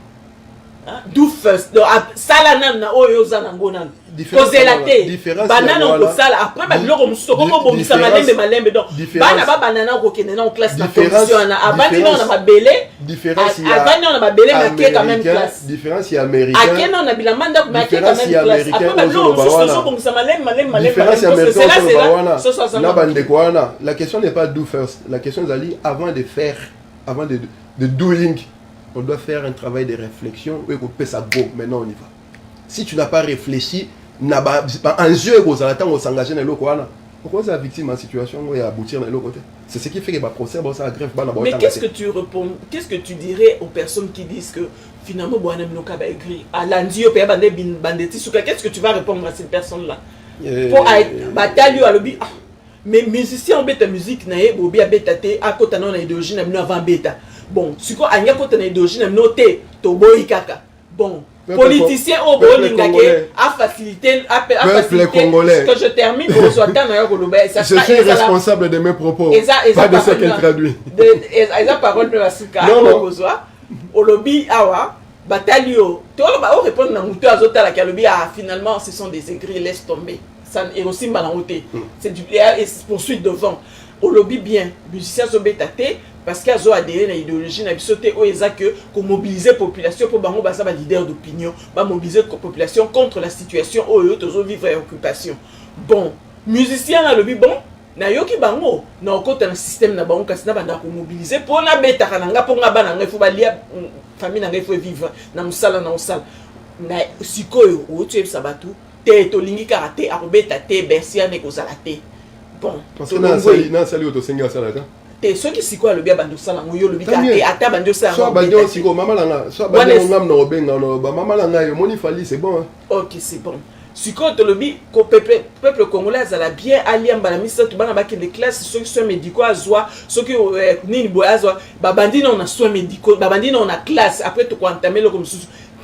Do first. Sala na oyo za nango nan. Poser la tête. Banana ko sala après ba biloko mususu ko bongisa malembe donc. Bana ba banana ko kende na classe na condition na abandi na ba belé. Différence abandi na ba belé ma ke quand même classe. Différence ya américain. Akena na bilamba ko ma ke quand même classe. Après ba biloko mususu bongisa malembe. Différence ya américain c'est là. Na bande ko wana. La question n'est pas do first. La question est avant de faire avant de doing. On doit faire un travail de réflexion et qu'on peut ça go. Maintenant on y va. Si tu n'as pas réfléchi, en jeu on s'engage dans l'eau quoi. Pourquoi c'est la victime en situation où il y a aboutir dans l'autre côté? C'est ce qui fait que le procès ça grève. Mais qu'est-ce que tu réponds? Qu'est-ce que tu dirais aux personnes qui disent que finalement Boana Mnoka va écrire à l'andio pe bande bandeti souka? Qu'est-ce que tu vas répondre à cette personne là? Pour bataille à lobby. Mais musicien en bêta musique nae bobi a bêta te à côté non idéologie na avant bêta. Bon, si quoi anya côté na idéologie na noté to boy kaka. Bon, politicien au bolingake a facilité congolais. Que je termine pour soit je suis responsable de mes propos. Pas de ce qu'elle traduit. Eza parole de la suka kozwa au lobby awa batalio. To ba répondre na muto azota la kalobi ah finalement ce sont des aigris, laisse tomber. Ça et aussi malangoté. C'est du et poursuite devant. Au lobby bien, musicien sobetate parce qu'il y a adhéré à l'idéologie, na bisoté o eza que mobiliser la population pour bango basa ba leader d'opinion, ba mobiliser la population contre la situation où eux toujours vivre en occupation. Bon, musicien na lobby bon, na yoki bango, na okota na système na bango kasi na banda ko mobiliser pour na beta kananga pour nga bana nga faut ba lia famille na nga faut vivre na musala na osala. Na sikoyo o tu sabatu te to lingi karaté a robeta te bersia ne kozala te. Bon, parce que na sali auto senga sala ka. Ceux qui s'y croient le bien bando sala ngoyo le bika te ata bando sala. Soit bando siko mama langa, soit bando ngam no benga no ba mama langa yo moni fali c'est bon. OK, c'est bon. Siko to lobi ko peuple congolais ala bien allié mbala misa to bana ba ke les classes ceux qui sont médicaux azwa, ceux qui nini boy azwa, ba bandi na na soins médicaux, ba bandi na classe après to ko entamer le comme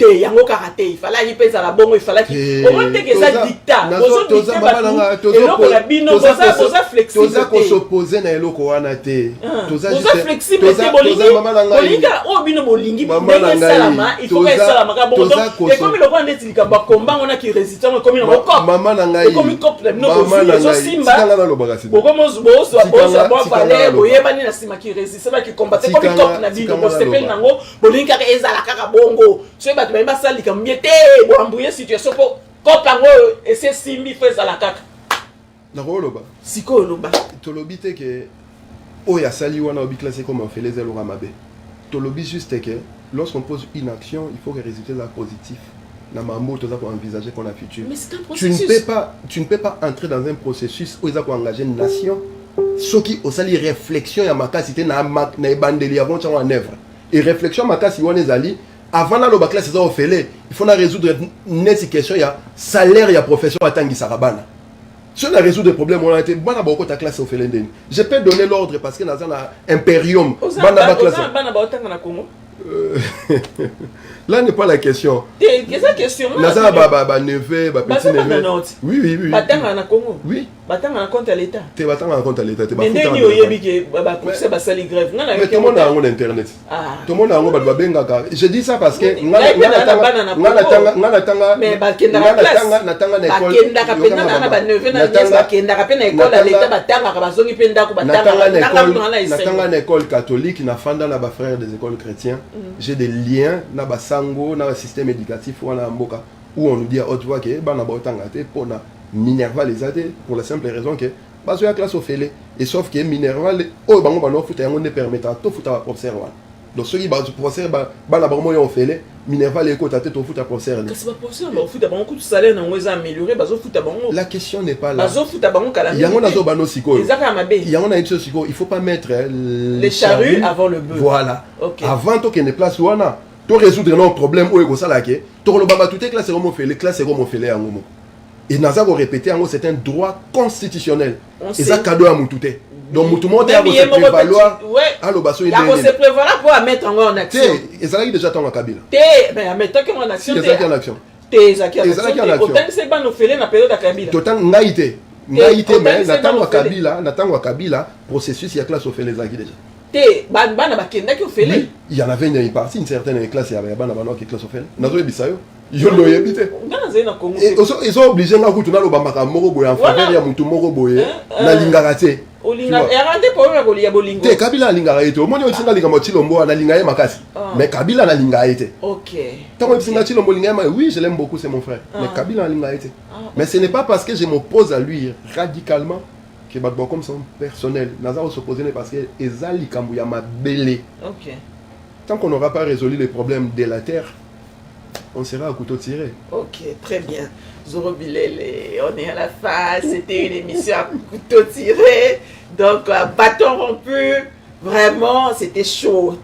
yango karaté il fallait y pesa la bongo il fallait au moins que ça dictat bozo dictat eloko la bino boza flexible toza ko s'opposer na eloko wana te toza flexible te bolinga o bino bolingi ndenge salama il faut que salama ka bongo et comme le roi ndeti likamba combat on a qui résistant comme no cop mama na ngai comme cop no bozo simba bozo valé boyeba ni na sima qui résistant qui combattait comme cop na bino bo stepel nango bolinga ka ezala kaka bongo so ba bato ba sali comme miete bo embrouiller situation pour kopango et c'est simbi fait ça la kaka na roloba siko loba tolobi te que oya sali wana obi classé comme on fait les elora mabe tolobi juste que lorsqu'on pose une action il faut que le résultat soit positif na mambo toza ko envisager qu'on a futur. Mais c'est un processus. Tu ne peux pas entrer dans un processus où ils ont engagé une nation ceux qui ont sali réflexion ya makasité na ebandeli avant de en œuvre et réflexion makasi wana ezali avant la loba classe ça ofele il faut na résoudre net question ya salaire ya profession atangi sarabana si on a résoudre des problèmes on a été bana ba ta classe ofele ndeni je peux donner l'ordre parce que dans un imperium bana ba classe bana ba otanga na Congo. Là n'est pas la question. C'est la question. Naza neveu, petit neveu. Oui. Batanga na Congo. Oui. Batanga na compte à l'État. Tu batanga na compte à l'État. Mais ndeni oyebi ke ba pousse ba sali grève. Mais tout le monde a un internet. Tout le monde a un ba benga ka. Je dis ça parce que mais ba kenda na classe. Natanga na école. Ba kenda ka pena na ba neveu na nièce ba kenda ka pena école à l'État batanga ka bazongi penda ko batanga. Natanga na école catholique na fanda na ba frères des écoles chrétiens. J'ai des liens na ba sango na système éducatif wana mboka où on nous dit à haute voix que bana ba otanga te pona Minerva les a pour la simple raison que parce que la classe au fêlé et sauf que Minerva oh bango bano futa yango ne permettra to futa ba professeur wana donc ceux qui ba professeur bana bango yo fêlé Minerva les côté to futa professeur que c'est pas professeur ba futa bango tout salaire na ngoza améliorer bazo futa bango la question n'est pas là bazo futa bango kala yango nazo bano siko ezaka mabe yango na ipso siko il faut pas mettre les charrues avant le bœuf voilà okay. Avant to que ne place wana to résoudre nos problèmes ou eko sala ke to lo baba toutes classe romo fait les classes romo fait les angomo et naza ko répéter ango c'est un droit constitutionnel et ça cadeau à mutute donc tout le monde a se prévaloir allo baso il est se prévaloir pour mettre en action et ça là déjà tant en Kabila mais mettons que en action c'est en action autant c'est pas nous faire na période à Kabila autant ngaité mais natanga Kabila processus il y a classe au fait les acquis déjà bana bakenda ki ofele il y en avait une partie une certaine classe ya bana bana qui classe ofele nazo ebisayo yo lo yebite ngana zena Congo ils sont obligés nga kutu na lo bambaka moko boye en faveur ya mutu moko boye na lingaka te olinga erande pour ya bolingo te Kabila lingaka ete omoni otinga linga motilombo na linga ye makasi mais Kabila na linga ete OK tant otinga tilombo linga ma oui je l'aime beaucoup c'est mon frère mais Kabila na linga ete mais ce n'est pas parce que je m'oppose à lui radicalement que batbo comme son personnel naza s'opposer parce que ezali kambu ya mabele. OK. Tant qu'on n'aura pas résolu les problèmes de la terre, on sera à couteau tiré. OK, très bien. Zoro Bilele, on est à la fin, c'était une émission à couteau tiré. Donc bâton rompu, vraiment c'était chaud.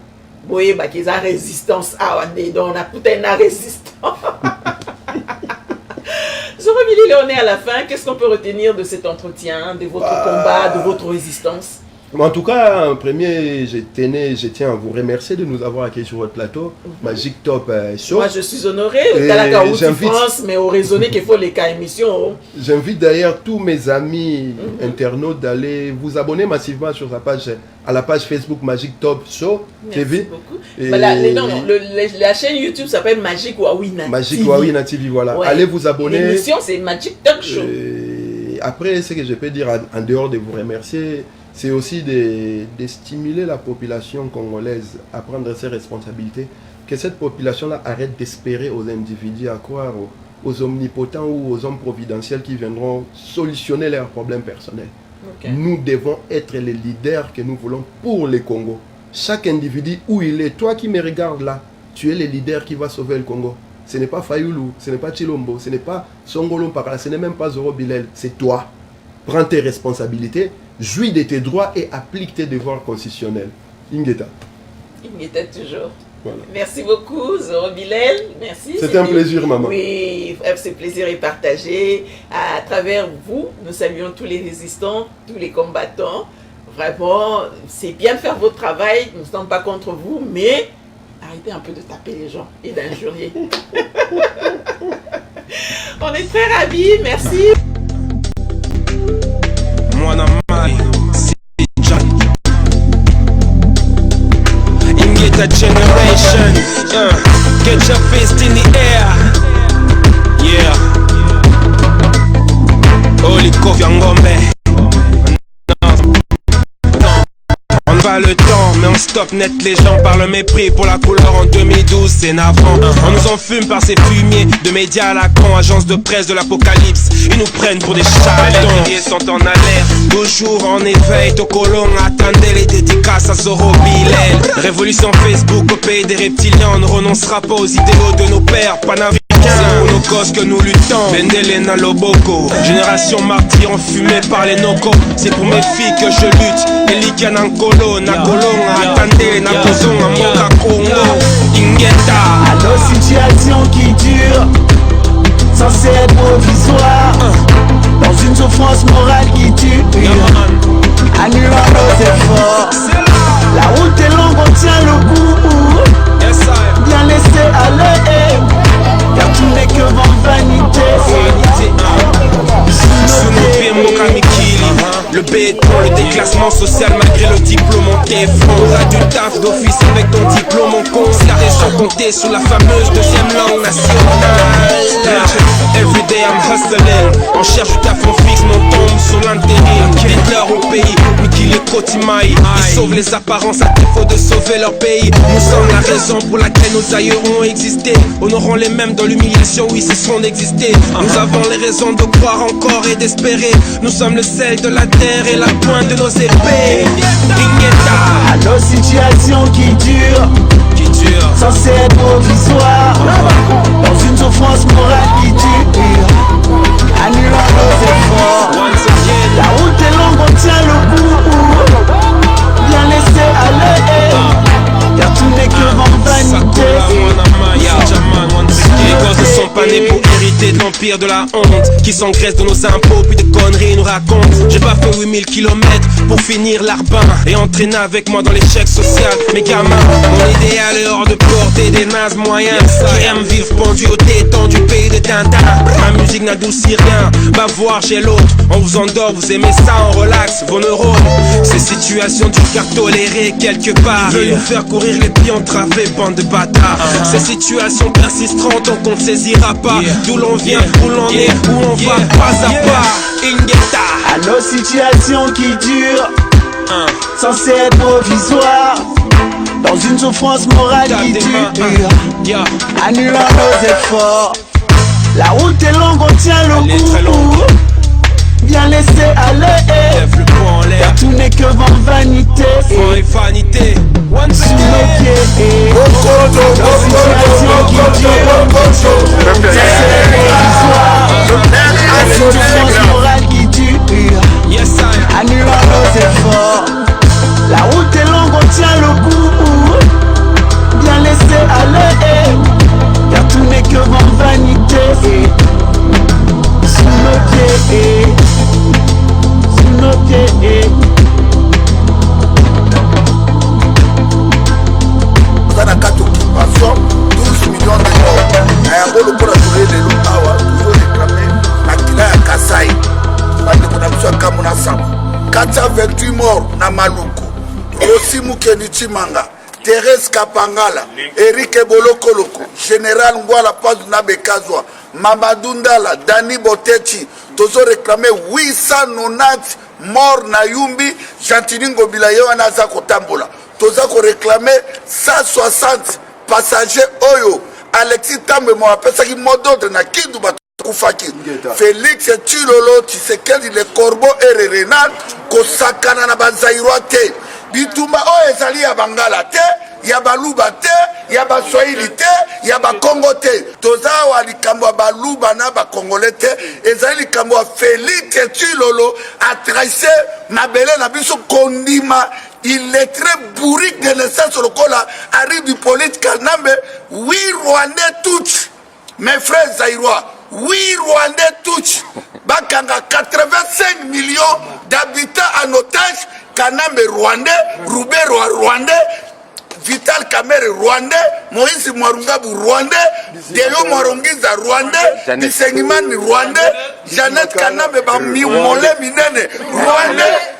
Boye ba qu'ils a résistance à donc on a tout un résistance. Zoro Bilele, on est à la fin. Qu'est-ce qu'on peut retenir de cet entretien, de votre combat, de votre résistance? En tout cas, en premier, je tiens à vous remercier de nous avoir accueillis sur votre plateau, Magic Top Show. Moi, je suis honoré, France, mais au raisonner qu'il faut les cas émissions. J'invite d'ailleurs tous mes amis internautes d'aller vous abonner massivement sur sa page, à la page Facebook Magic Top Show TV. Merci beaucoup. Et la chaîne YouTube s'appelle Magic Wawina Magic TV. Wawina TV, voilà. Ouais. Allez vous abonner. L'émission, c'est Magic Talk Show. Après, ce que je peux dire en dehors de vous remercier, c'est aussi de stimuler la population congolaise à prendre ses responsabilités, que cette population-là arrête d'espérer aux individus, à croire aux omnipotents ou aux hommes providentiels qui viendront solutionner leurs problèmes personnels. Okay. Nous devons être les leaders que nous voulons pour le Congo. Chaque individu où il est, toi qui me regardes là, tu es le leader qui va sauver le Congo. Ce n'est pas Fayoulou, ce n'est pas Chilombo, ce n'est pas Songolo Mpakala, ce n'est même pas Zoro Bilel, c'est toi. Prends tes responsabilités, jouis de tes droits et applique tes devoirs constitutionnels. Ingeta. Ingeta toujours. Voilà. Merci beaucoup, Zoro Bilel. Merci. C'était un plaisir, maman. Oui, ce plaisir est partagé. À travers vous, nous saluons tous les résistants, tous les combattants. Vraiment, c'est bien de faire votre travail. Nous ne sommes pas contre vous, mais arrêtez un peu de taper les gens et d'injurier. On est très ravis. Merci. Ingeta generation, get your fist in the air, yeah. Holy Kofi Ngombe, on pas le temps, mais on stoppe net les gens par le mépris pour la couleur en 2012, c'est navrant. On nous enfume par ces fumiers de médias à la con, agence de presse de l'apocalypse. Ils nous prennent pour des charlatans. Les guerriers sont en alerte, toujours en éveil. Tokolong, attendez les dédicaces à Zoro Bilel. Révolution Facebook au pays des reptiliens, on ne renoncera pas aux idéaux de nos pères panafricains. C'est pour nos causes que nous luttons. Bendelena Loboko, génération martyre enfumée par les nocos. C'est pour mes filles que je lutte. Elika Nankolo, Nakolong, attendez, Nakozong, Moka Kongo, Ingeta. À nos situations qui durent, censées être provisoires, dans une souffrance morale qui tue, annulant nos efforts. La route est longue, on tient le coup, bien laissé aller, car tout n'est que vanité. Sous nos pieds, Mokamikili, le béton, le déclassement social malgré le diplôme on t'effondre. On a du taf d'office avec ton diplôme on compte. La raison comptée sous la fameuse deuxième langue nationale. Everyday I'm hustling, on cherche du taf, on fixe, mais on tombe sur l'intérim. Dites-leur au pays, Mikili Kotimaï, ils sauvent les apparences à défaut de sauver leur pays. Nous sommes la raison pour laquelle nos aïeux ont existé. Honorons les mêmes dans l'humiliation où ils cesseront d'exister. Nous avons les raisons de croire encore et d'espérer. Nous sommes le sel de la terre et la pointe de nos épées. À nos situations qui durent, censées être provisoires, dans une souffrance morale qui tue, annulant nos efforts. La route est longue, on tient le coup, bien laissé aller, car tout n'est que vanité. Les gosses ne sont pas nés pour hériter de l'empire de la honte, qui s'engraissent de nos impôts puis des conneries nous racontent. J'ai pas fait 8000 km pour finir l'arbin et entraîner avec moi dans l'échec social. Mes gamins, mon idéal est hors de portée des nazes moyens qui aiment vivre pendu au téton du pays de Tintin. Ma musique n'adoucit rien, va voir j'ai l'autre. On vous endort, vous aimez ça, on relaxe vos neurones. Ces situations du car tolérées quelque part, veulent nous faire courir les pieds entravés, bande de bâtards. Ces situations persisteront tant qu'on ne saisira pas d'où l'on vient, où l'on est, où on va pas à pas. Ingeta. À nos situations qui durent, censées être provisoires, dans une souffrance morale qui tue, annulant nos efforts. La route est longue, on tient le coup, bien laissé aller, car tout n'est que vanité. Sous nos pieds, nos situations qui durent, censées être provisoires, dans une souffrance morale qui tue, annulant nos efforts. La route est longue, on tient le coup, bien laissé aller, car tout n'est que vanité. Sous nos pieds, sous nos pieds. Dans la carte occupation, 12 millions de morts. Et on peut trouver des loups toujours réclamés. Makila ya Kasai. Comme on a 428 morts na Maluku. Aussi Mukeni Chimanga. Thérèse Kapangala, Eric Bolokoloko, Général Ngwala Paz Nabekazwa, Mamadou Ndala, Dani Botechi, Tozo réclamé 890 morts na Yumbi, Jantiningo Bilayo Anaza Kotambola. Tozo réclamé 160 passagers Oyo, Alexis Tambe mo apesa ki modote na Kindu Kufaki. Félix Tshilolo, Tshisekedi le Corbeau et Renal, Kosakana na Bazairwa te. Bitumba o ezali ya Bangala te, ya Baluba te, ya Baswahili te, ya Bakongo te. Toza wa likambo ya Baluba na Bakongole te, ezali likambo ya Félix Tshilolo a tracé mabele na biso kondima. Il est très bourrique de naissance sur le col arrive du politique Kanambe. Oui, Rwandais touch. Mes frères Zaïrois, oui, Rwandais touch. Bakanga 85 millions d'habitants en otage. Kanambe Rwandais, Roubé Rwandais, Vital Kamerhe Rwandais, Moïse Mwarungabu Rwandais, Deo Mwarongiza Rwandais, Bisengimani Rwandais, Jeannette Kanambe Bamimole Minene Rwandais.